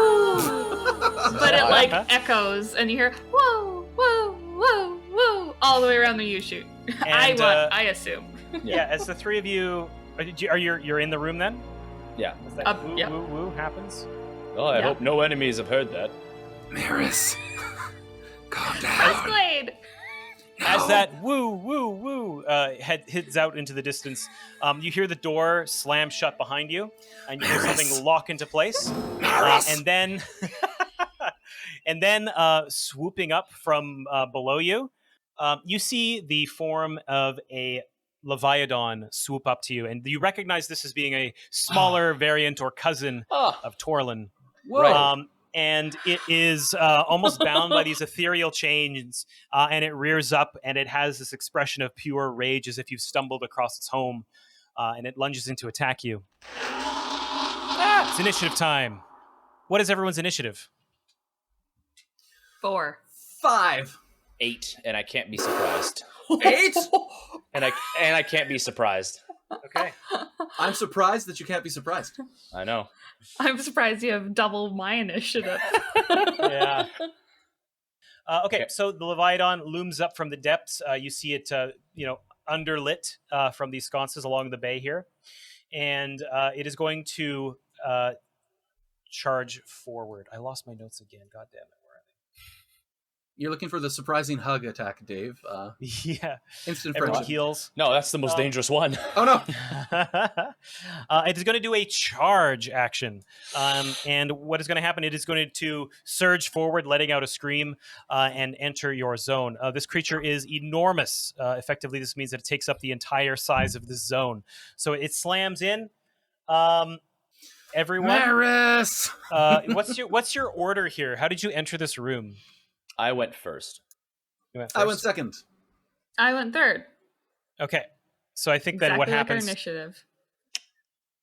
But it like echoes, and you hear whoa, whoa, whoa, whoa, all the way around the U-shoot. I assume. Yeah, as the three of you, you're in the room then? Yeah. As that woo happens? Oh, I hope no enemies have heard that. Meriss, calm down. Frostglade! As that woo, woo, woo heads out into the distance, you hear the door slam shut behind you, and you hear something Meriss. lock into place. Meriss. And then, swooping up from below you, you see the form of a Leviathan swoop up to you, and you recognize this as being a smaller variant or cousin of Torlin. Whoa. And it is almost bound by these ethereal chains, and it rears up, and it has this expression of pure rage as if you've stumbled across its home, and it lunges in to attack you. It's initiative time. What is everyone's initiative? 4. 5. 8, and I can't be surprised. 8? And I can't be surprised. Okay. I'm surprised that you can't be surprised. I know. I'm surprised you have double my initiative. Yeah. Okay, so the Leviathan looms up from the depths. You see it, underlit from these sconces along the bay here. And it is going to charge forward. I lost my notes again. God damn it. Where are You're looking for the surprising hug attack, Dave. they? Yeah. Instant Everyone friendship. heals. No, that's the most dangerous one. Oh, no. It is going to do a charge action. And what is going to happen, it is going to surge forward, letting out a scream, and enter your zone. This creature is enormous. Effectively, this means that it takes up the entire size of this zone. So it slams in. Everyone, Meriss! what's your order here? How did you enter this room? I went first. You went I went first? second. I went 3rd. Okay. So I think Exactly then what like happens... our initiative.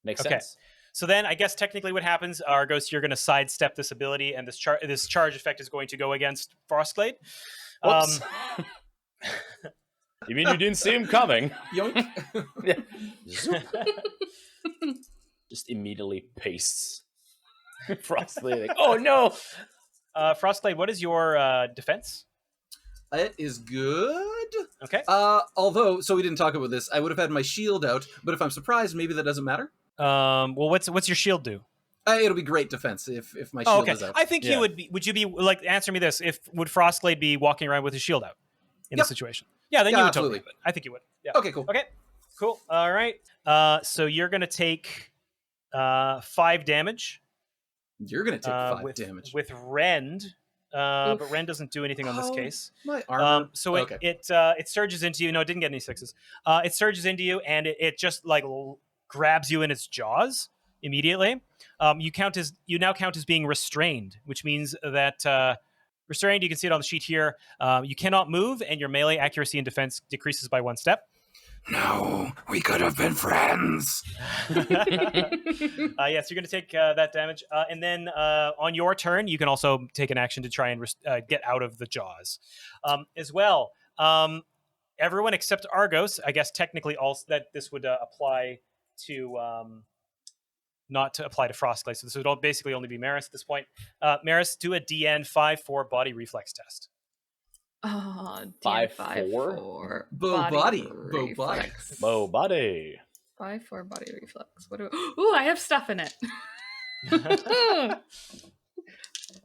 Makes Okay. sense. So then I guess technically what happens, Argos, you're going to sidestep this ability, and this charge effect is going to go against Frostglade. Whoops. You mean you didn't see him coming? Yoink. Just immediately pastes. Frostglade, like, oh no! Frostglade, what is your defense? It is good. Okay. Although, so we didn't talk about this. I would have had my shield out, but if I'm surprised, maybe that doesn't matter. Well, what's your shield do? It'll be great defense if my shield Okay. is out. I think you would be. Would you be like? Answer me this: would Frostglade be walking around with his shield out in this situation? Yeah, then Yeah, you would absolutely. totally. I think you would. Yeah. Okay, cool. Okay. Cool. All right. So you're gonna take 5 damage. You're going to take 5 with, damage. with Rend, but Rend doesn't do anything on this Oh, case. My armor. So it surges into you. No, it didn't get any 6s. It surges into you, and it just like grabs you in its jaws immediately. You now count as being restrained, which means that restrained. You can see it on the sheet here. You cannot move, and your melee accuracy and defense decreases by 1 step. No, we could have been friends. Yes, you're going to take that damage. And then on your turn, you can also take an action to try and get out of the jaws. As well, everyone except Argos, I guess technically also that this would apply to... not to apply to Frostglade, so this would basically only be Meriss at this point. Meriss, do a DN 5-4 body reflex test. Oh, 5-4? Bow body. Reflex. Bow body. 5-4 body reflex. What do? Ooh, I have stuff in it.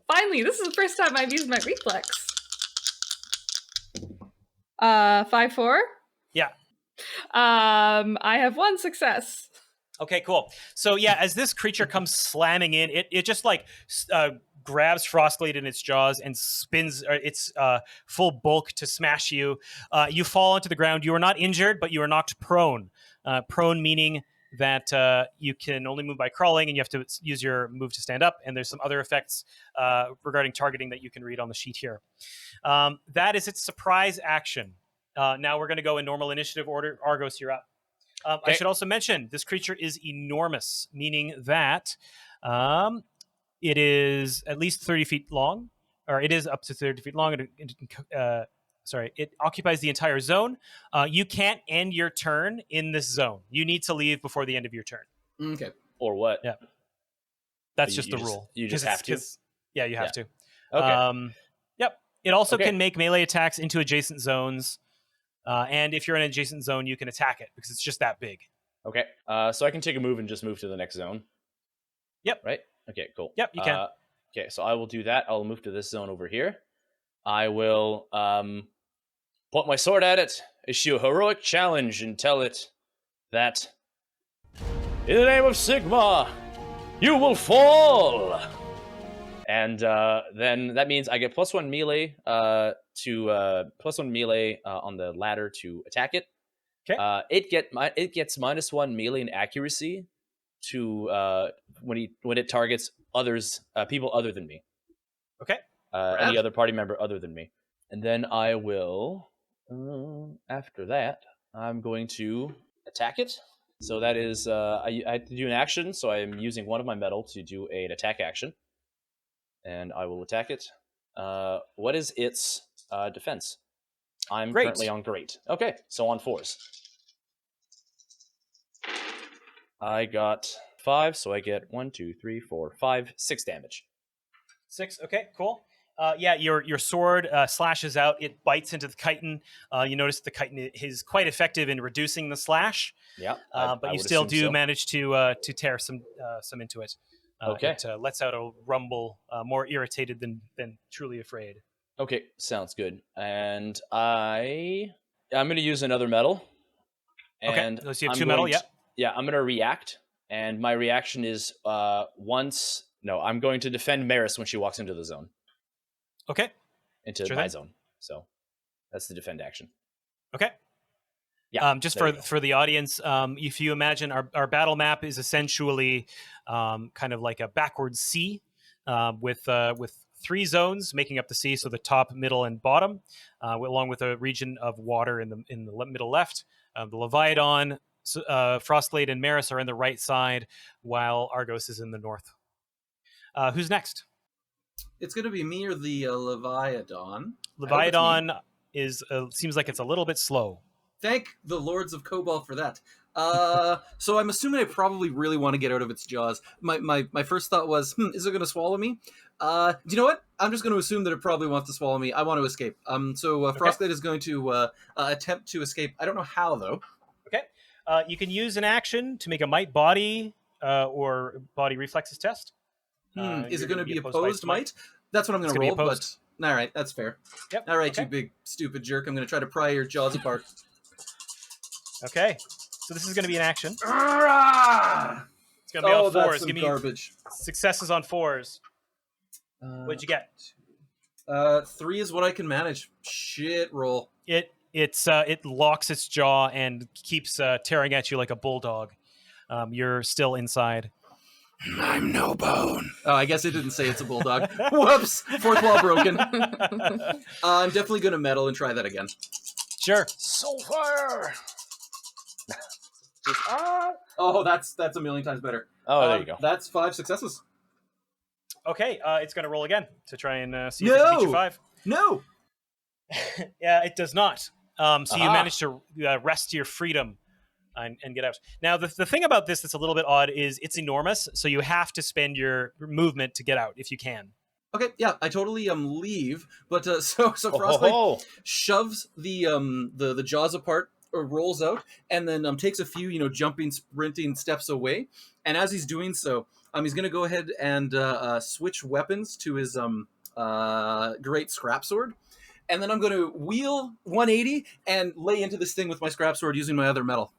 Finally, this is the first time I've used my reflex. 5-4. Yeah. I have 1 success. Okay, cool. So yeah, as this creature comes slamming in, it just like grabs Frostglade in its jaws and spins its full bulk to smash you. You fall onto the ground. You are not injured, but you are knocked prone. Prone meaning that you can only move by crawling, and you have to use your move to stand up. And there's some other effects regarding targeting that you can read on the sheet here. That is its surprise action. Now we're going to go in normal initiative order. Argos, you're up. I should also mention this creature is enormous, meaning that it is at least 30 feet long, or it is up to 30 feet long. It occupies the entire zone. You can't end your turn in this zone. You need to leave before the end of your turn. Okay. Or what? Yeah. That's You just the just- rule. you just have to? Yeah, you have to. Okay. Yep. It also Okay. can make melee attacks into adjacent zones. And if you're in an adjacent zone, you can attack it because it's just that big. Okay. So I can take a move and just move to the next zone. Yep. Right? Okay, cool. Yep, you can. Okay, so I will do that. I'll move to this zone over here. I will point my sword at it, issue a heroic challenge, and tell it that, in the name of Sigmar, you will fall! And then that means I get +1 melee on the ladder to attack it. Okay. It gets -1 melee in accuracy to when it targets people other than me. Okay. Any other party member other than me. And then I will, after that, I'm going to attack it. So that is, I have to do an action, so I am using one of my metal to do an attack action. And I will attack it. What is its defense? I'm Great. currently on great. Okay, so on 4s. I got 5, so I get 1, 2, 3, 4, 5, 6 damage. 6. Okay, cool. Yeah, your sword slashes out. It bites into the chitin. You notice the chitin is quite effective in reducing the slash. Yeah, but you still do manage to tear some into it. Okay. It lets out a rumble, more irritated than truly afraid. Okay, sounds good. And I'm going to use another metal. And okay, so you have 2 metal, yeah. Yeah, I'm going to react. And my reaction is I'm going to defend Meriss when she walks into the zone. Okay. Into my zone. So that's the defend action. Okay. Yeah. Just for the audience, if you imagine our battle map is essentially kind of like a backwards C with 3 zones making up the C, so the top, middle, and bottom, along with a region of water in the middle left. The Leviathan, Frostglade, and Meriss are in the right side, while Argos is in the north. Who's next? It's going to be me or the Leviathan. Leviathan seems like it's a little bit slow. Thank the Lords of Cobalt for that. So I'm assuming I probably really want to get out of its jaws. My first thought was, is it going to swallow me? Do you know what? I'm just going to assume that it probably wants to swallow me. I want to escape. So Frostglade is going to attempt to escape. I don't know how, though. Okay. You can use an action to make a might body or body reflexes test. Is it going to be opposed might? That's what I'm going to roll, but all right, that's fair. Yep. All right, you big stupid jerk. I'm going to try to pry your jaws apart. Okay. So this is going to be an action. It's going to be on 4s. That's some Give me garbage. Successes on 4s. What'd you get? 3 is what I can manage. Shit roll. It locks its jaw and keeps tearing at you like a bulldog. You're still inside. I'm no bone. Oh, I guess it didn't say it's a bulldog. Whoops! 4th wall broken. I'm definitely going to meddle and try that again. Sure. Soulfire! Oh, that's a million times better. Oh, there you go. That's 5 successes. Okay, it's going to roll again to try and see if it can beat you 5. No! Yeah, it does not. So you managed to wrest your freedom and get out. Now, the thing about this that's a little bit odd is it's enormous, so you have to spend your movement to get out if you can. Okay, yeah, I totally leave, but so Frostglade shoves the jaws apart, or rolls out, and then takes a few jumping, sprinting steps away. And as he's doing so, he's going to go ahead and switch weapons to his great scrap sword. And then I'm going to wheel 180 and lay into this thing with my scrap sword using my other metal.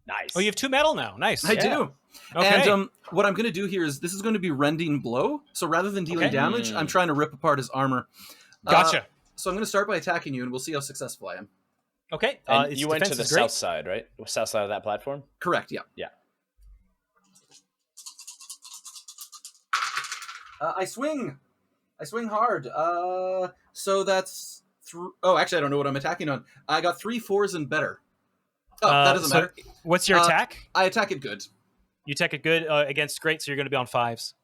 Nice. Oh, you have 2 metal now. Nice. I do. Okay. And what I'm going to do here is this is going to be rending blow. So rather than dealing damage, I'm trying to rip apart his armor. Gotcha. So I'm going to start by attacking you, and we'll see how successful I am. Okay. And you went to the south side, right? South side of that platform? Correct, yeah. Yeah. I swing hard. So that's... actually, I don't know what I'm attacking on. I got 3 4s and better. Oh, that doesn't matter. What's your attack? I attack it good. You attack it good against great, so you're going to be on 5s.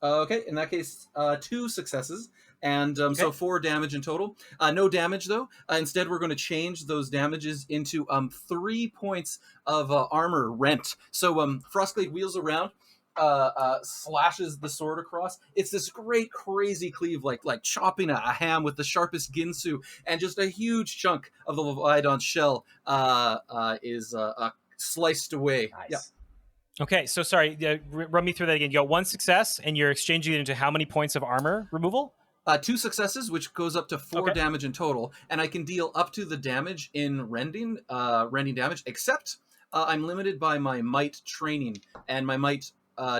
Okay, in that case, 2 successes, and so 4 damage in total. No damage, though. Instead, we're going to change those damages into 3 points of armor rent. So Frostglade wheels around, slashes the sword across. It's this great, crazy cleave, like chopping a ham with the sharpest ginsu, and just a huge chunk of the Leviathan shell is sliced away. Nice. Yeah. Okay, so sorry, run me through that again. You got 1 success, and you're exchanging it into how many points of armor removal? 2 successes, which goes up to 4 damage in total, and I can deal up to the damage in rending damage, except I'm limited by my might training, and my might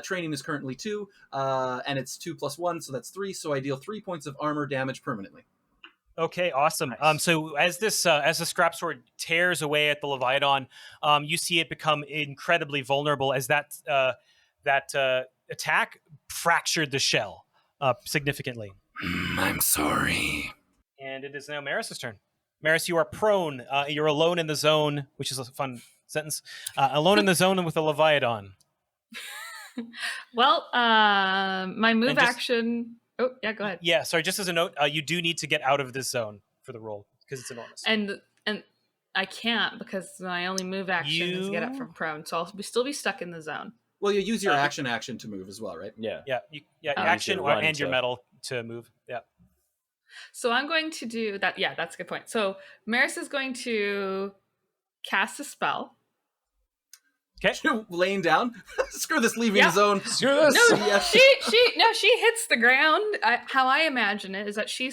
training is currently 2, and it's 2 plus 1, so that's 3, so I deal 3 points of armor damage permanently. Okay, awesome. Nice. So as the scrap sword tears away at the Leviathan, you see it become incredibly vulnerable as that attack fractured the shell significantly. I'm sorry. And it is now Meriss's turn. Meriss, you are prone. You're alone in the zone, which is a fun sentence. Alone in the zone with a Leviathan. Well, my move action. Oh, yeah, go ahead. Yeah, sorry. Just as a note, you do need to get out of this zone for the roll because it's enormous. And I can't because my only move action is get up from prone, so I'll still be stuck in the zone. Well, you use your action to move as well, right? Yeah. Action and your metal to move. Yeah. So I'm going to do that. Yeah, that's a good point. So Meriss is going to cast a spell. Okay. Laying down. Screw this leaving zone. Screw this. No, she hits the ground. How I imagine it is that she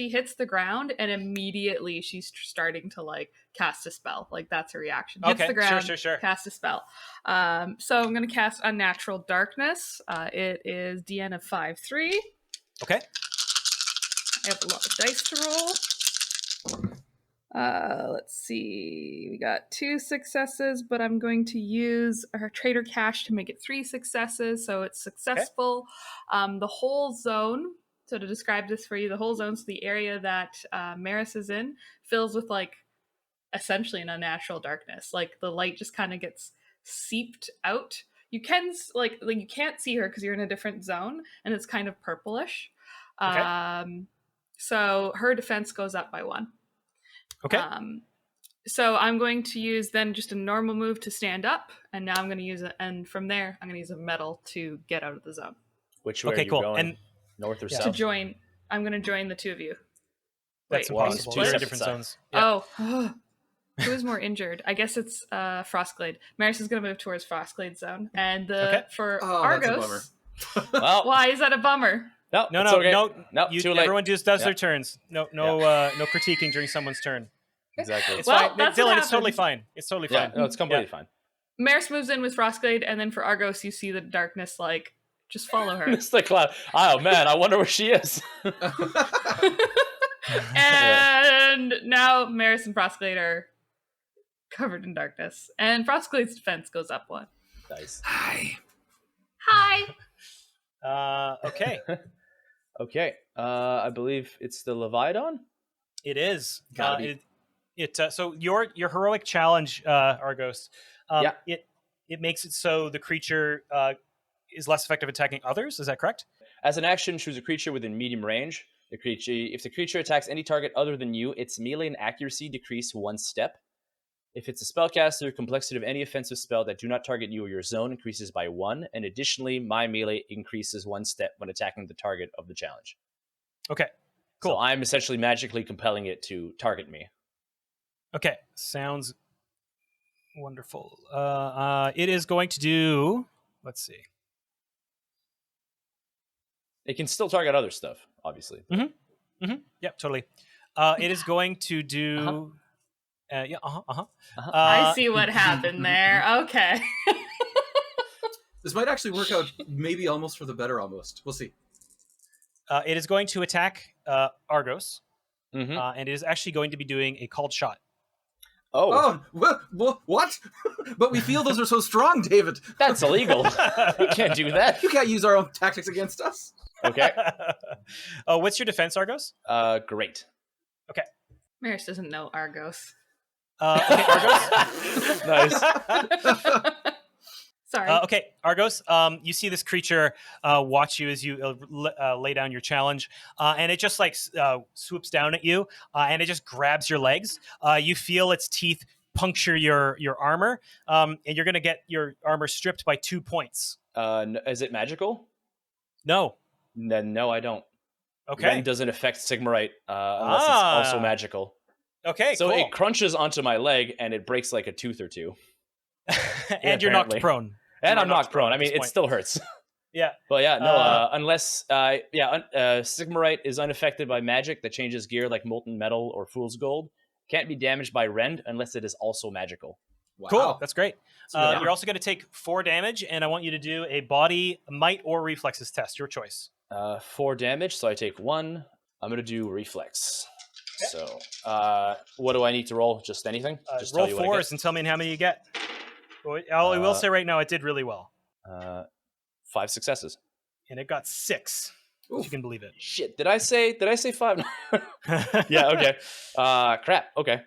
hits the ground and immediately she's starting to like cast a spell. Like that's her reaction. Hits the ground, sure. Cast a spell. So I'm going to cast Unnatural Darkness. It is DN of 5/3. Okay. I have a lot of dice to roll. Let's see. We got 2 successes, but I'm going to use our Trader Cash to make it 3 successes, so it's successful. The whole zone, so to describe this for you, the whole zone, so the area that Meriss is in, fills with like essentially an unnatural darkness. Like the light just kind of gets seeped out. You can like you can't see her because you're in a different zone, and it's kind of purplish. So her defense goes up by 1. Okay. So I'm going to use then just a normal move to stand up, and now I'm going to use it, and from there I'm going to use a metal to get out of the zone. Which way are you going? And north or south? To join, I'm going to join the 2 of you. That's impossible. 2 different zones. Yeah. Oh, who is more injured? I guess it's Frostglade. Meriss is going to move towards Frostglade zone, and for Argos. Well, why is that a bummer? No, too late. Everyone just does their turns. No critiquing during someone's turn. Exactly. It's fine. Dylan, it's totally fine. It's totally fine. No, it's completely fine. Meriss moves in with Frostglade, and then for Argos, you see the darkness, like, just follow her. It's the cloud. Oh, man, I wonder where she is. And now Meriss and Frostglade are covered in darkness. And Frostglade's defense goes up 1. Nice. Hi. Okay. Okay. I believe it's the Leviathan. It is. So your heroic challenge, Argos. It makes it so the creature is less effective attacking others. Is that correct? As an action, choose a creature within medium range. If the creature attacks any target other than you, its melee and accuracy decrease 1 step. If it's a spellcaster, complexity of any offensive spell that do not target you or your zone increases by 1, and additionally, my melee increases 1 step when attacking the target of the challenge. Okay, cool. So I'm essentially magically compelling it to target me. Okay, sounds wonderful. It is going to do... Let's see. It can still target other stuff, obviously. Yep, totally. It is going to do... I see what happened there. Okay. This might actually work out maybe almost for the better almost. We'll see. It is going to attack Argos, and it is actually going to be doing a called shot. Oh, what? But we feel those are so strong, David. That's illegal. You can't do that. You can't use our own tactics against us. Okay. What's your defense, Argos? Great. Okay. Meriss doesn't know Argos. Okay, Argos. Nice. Sorry. Okay, Argos, you see this creature watch you as you lay down your challenge, and it just like swoops down at you, and it just grabs your legs. You feel its teeth puncture your armor, and you're going to get your armor stripped by 2 points. Is it magical? No. No, I don't. Okay. Rend doesn't affect Sigmarite unless it's also magical. Okay, so cool. It crunches onto my leg and it breaks like a tooth or 2. And you're knocked prone. And I'm knocked prone. I mean, it still hurts. Yeah. But yeah, no. Unless Sigmarite is unaffected by magic that changes gear like molten metal or fool's gold. Can't be damaged by rend unless it is also magical. Wow. Cool. That's great. That's You're also going to take 4 damage, and I want you to do a body, might, or reflexes test. Your choice. 4 damage, so I take 1. I'm going to do reflex. Okay. So, what do I need to roll? Just anything? Just roll 4s and tell me how many you get. I will say right now, it did really well. 5 successes. And it got 6. If you can believe it. Shit, did I say 5? Yeah, okay. Crap, okay.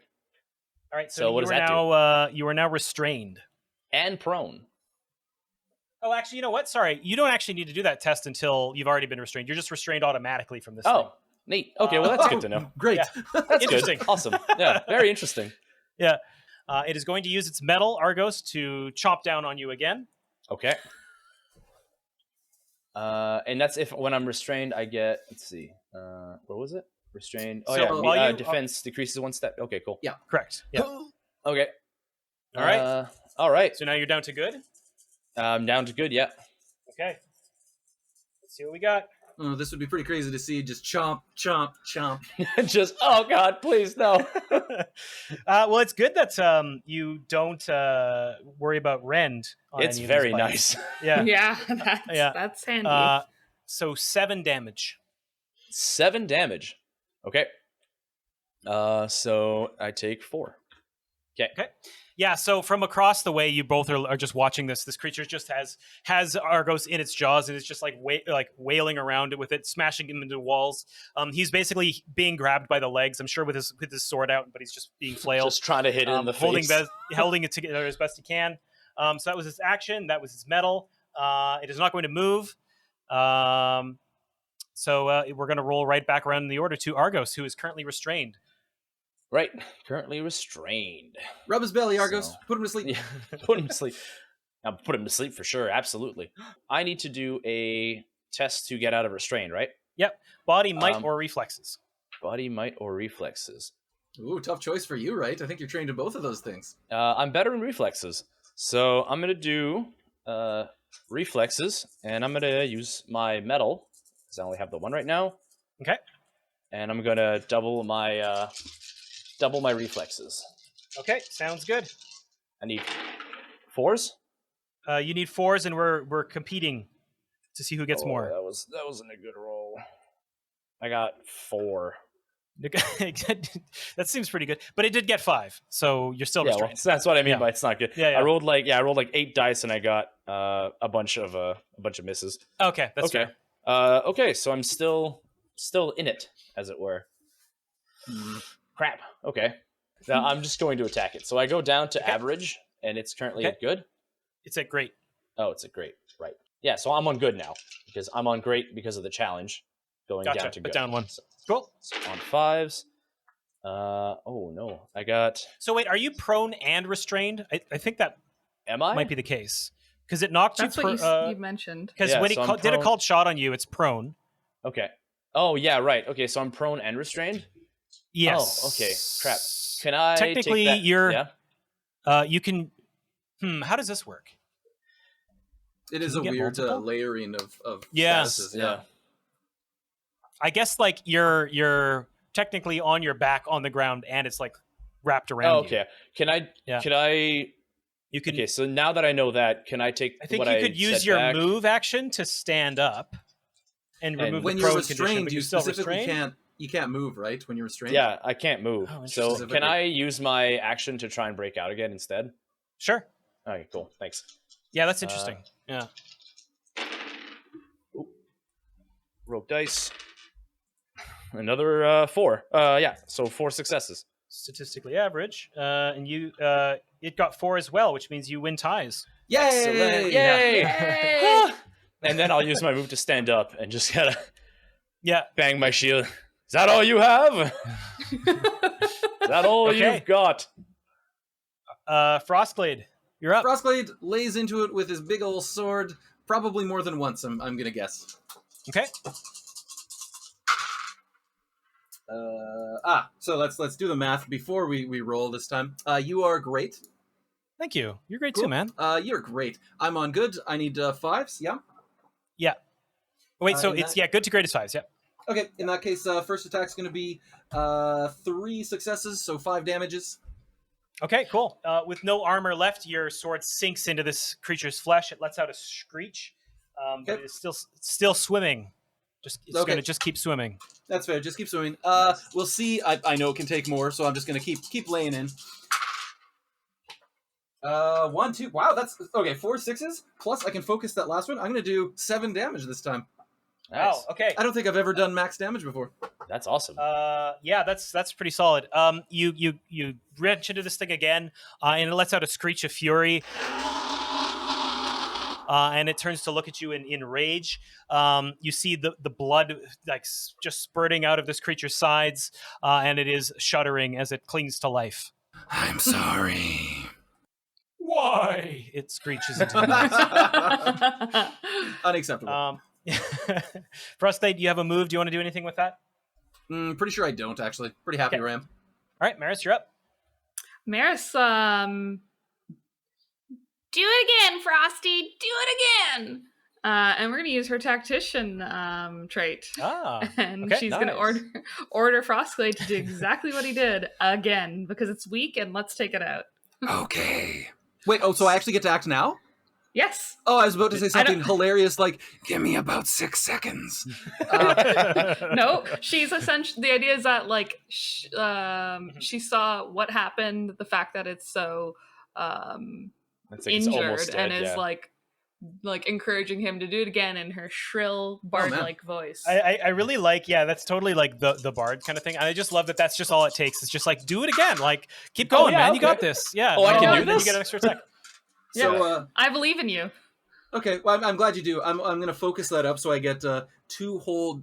All right, so what does that do? You are now restrained. And prone. Oh, actually, you know what? Sorry. You don't actually need to do that test until you've already been restrained. You're just restrained automatically from this thing. Neat. Okay, well, that's good to know. Great. Yeah. That's interesting. Good. Awesome. Yeah, very interesting. Yeah. It is going to use its metal, Argos, to chomp down on you again. Okay. And that's if when I'm restrained, I get, let's see, what was it? Restrained. Oh, so, yeah. Defense decreases 1 step. Okay, cool. Yeah, correct. Yeah. Okay. All right. All right. So now you're down to good? I'm down to good, yeah. Okay. Let's see what we got. Oh, this would be pretty crazy to see. Just chomp, chomp, chomp. Just, oh, God, please, no. Well, it's good that you don't worry about rend. It's very nice. Yeah. Yeah, that's handy. So 7 damage. 7 damage. Okay. So I take 4. Okay. Yeah, so from across the way, you both are just watching this. This creature just has Argos in its jaws, and it's just like wailing around it with it, smashing him into walls. He's basically being grabbed by the legs, I'm sure, with his sword out, but he's just being flailed. Just trying to hit it in the face. Holding it together as best he can. So that was his action. That was his metal. It is not going to move. So we're going to roll right back around in the order to Argos, who is currently restrained. Right. Currently restrained. Rub his belly, Argos. So, put him to sleep. Yeah, put him to sleep. I'll put him to sleep for sure. Absolutely. I need to do a test to get out of restraint, right? Yep. Body, might, or reflexes. Body, might, or reflexes. Ooh, tough choice for you, right? I think you're trained in both of those things. I'm better in reflexes. So I'm going to do reflexes, and I'm going to use my metal, because I only have the 1 right now. Okay. And I'm going to double my reflexes. Okay, sounds good. I need 4s? You need 4s, and we're competing to see who gets more. That wasn't a good roll. I got 4. That seems pretty good, but it did get 5, so you're still restrained. Well, that's what I mean by it's not good. Yeah. I rolled like 8 dice, and I got a bunch of misses. Okay, that's okay. Fair. Okay, so I'm still in it, as it were. Crap. Okay. Now I'm just going to attack it. So I go down to average, and it's currently at good. It's at great. Oh, it's at great. Right. Yeah, so I'm on good now, because I'm on great because of the challenge. Going down to good. Put down 1. So, cool. So on 5s. Oh, no. I got... So wait, are you prone and restrained? I think that might be the case. Because it knocked That's you... That's what you mentioned. Because when he did a called shot on you, it's prone. Okay. Oh, yeah, right. Okay, so I'm prone and restrained? Yes. Oh, okay. Crap. Can I technically, take that? You're... you can... how does this work? It is a weird layering of statuses. Yeah. I guess like you're technically on your back on the ground, and it's like wrapped around you. Okay. Can I... You can. Okay, so now that I know that, can I take? I think you could use your move action to stand up and remove when the you're prone restrained. condition. But You specifically restrained? you can't move, right? When you're restrained. Yeah, I can't move. Oh, so can I use my action to try and break out again instead? Sure. Okay, cool. Thanks. Yeah, that's interesting. Yeah. Ooh. Roll dice. Another 4. Yeah, so 4 successes. Statistically average, and you it got 4 as well, which mees you win ties. Yay! Excellent. Yay! And then I'll use my move to stand up and just gotta bang my shield. Is that all you have? Is that all you've got? Frostglade, you're up. Frostglade lays into it with his big old sword, probably more than once. I'm gonna guess. Okay. So let's do the math before we roll this time. You are great. Thank you. You're great too, man. You're great. I'm on good. I need 5s. Yeah. Yeah. Wait, so in it's that- good to greatest 5s. Yeah. Okay, in that case, first attack's going to be 3 successes, so 5 damages. Okay, cool. With no armor left, your sword sinks into this creature's flesh. It lets out a screech, but it is still swimming. It's going to just keep swimming. That's fair. Just keep swimming. We'll see. I know it can take more, so I'm just going to keep laying in. 1, 2. Wow, that's okay. 4 6s plus I can focus that last one. I'm going to do 7 damage this time. Wow. Okay. I don't think I've ever done max damage before. That's awesome. Yeah, that's pretty solid. You wrench into this thing again, and it lets out a screech of fury. And it turns to look at you in rage. You see the blood like just spurting out of this creature's sides, and it is shuddering as it clings to life. I'm sorry. Why? It screeches into the mouth. Unacceptable. Frostglade, do you have a move? Do you want to do anything with that? Pretty sure I don't, actually. Pretty happy where I am. All right, Meriss, you're up. Meriss, do it again, Frosty. Do it again. And we're going to use her tactician trait. And okay, she's going to order Frostglade to do exactly what he did again, because it's weak, and let's take it out. Okay. Wait, so I actually get to act now? Yes. Oh, I was about to say something hilarious like, Give me about 6 seconds. No, she's essentially, the idea is that like she saw what happened, the fact that it's so injured, dead, and is like encouraging him to do it again in her shrill bard-like voice. I really like, that's totally like the bard kind of thing. And I just love that that's just all it takes. It's just like, do it again. Like, keep going, man. Okay. You got this. Yeah. Oh, I can do this? this? You get an extra attack. So, I believe in you. Okay, well, I'm glad you do. I'm going to focus that up so I get 2 whole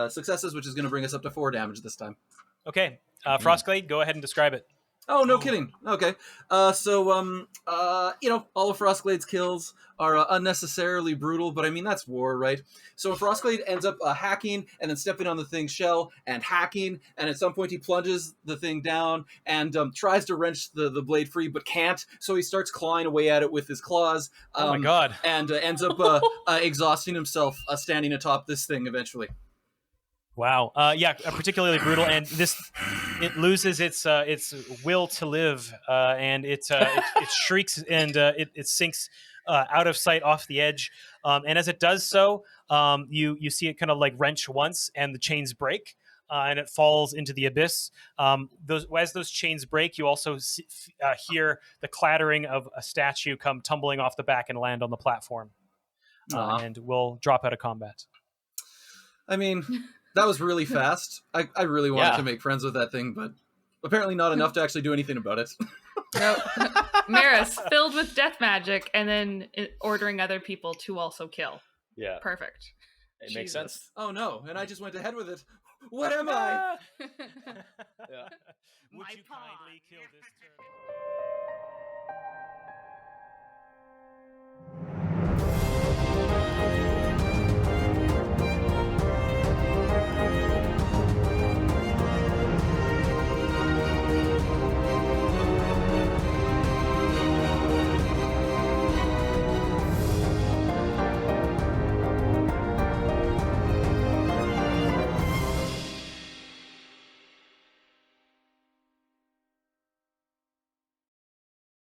successes, which is going to bring us up to 4 damage this time. Okay. Frostglade, go ahead and describe it. Oh, no kidding. Okay. So, all of Frostglade's kills are unnecessarily brutal, but I mean, that's war, right? So Frostglade ends up hacking and then stepping on the thing's shell and hacking, and at some point he plunges the thing down and tries to wrench the blade free, but can't, so he starts clawing away at it with his claws. Oh my god. And ends up exhausting himself standing atop this thing eventually. Wow. Particularly brutal, and it loses its will to live, and it shrieks, and it sinks out of sight off the edge. And as it does so, you see it kind of like wrench once, and the chains break, and it falls into the abyss. As those chains break, you also hear the clattering of a statue come tumbling off the back and land on the platform, and will drop out of combat. I mean, that was really fast. I really wanted to make friends with that thing, but apparently not enough to actually do anything about it. No, Meriss, filled with death magic, and then ordering other people to also kill. Yeah. Perfect. It makes sense. Oh no, and I just went ahead with it. What am I? Would you kindly kill this turtle?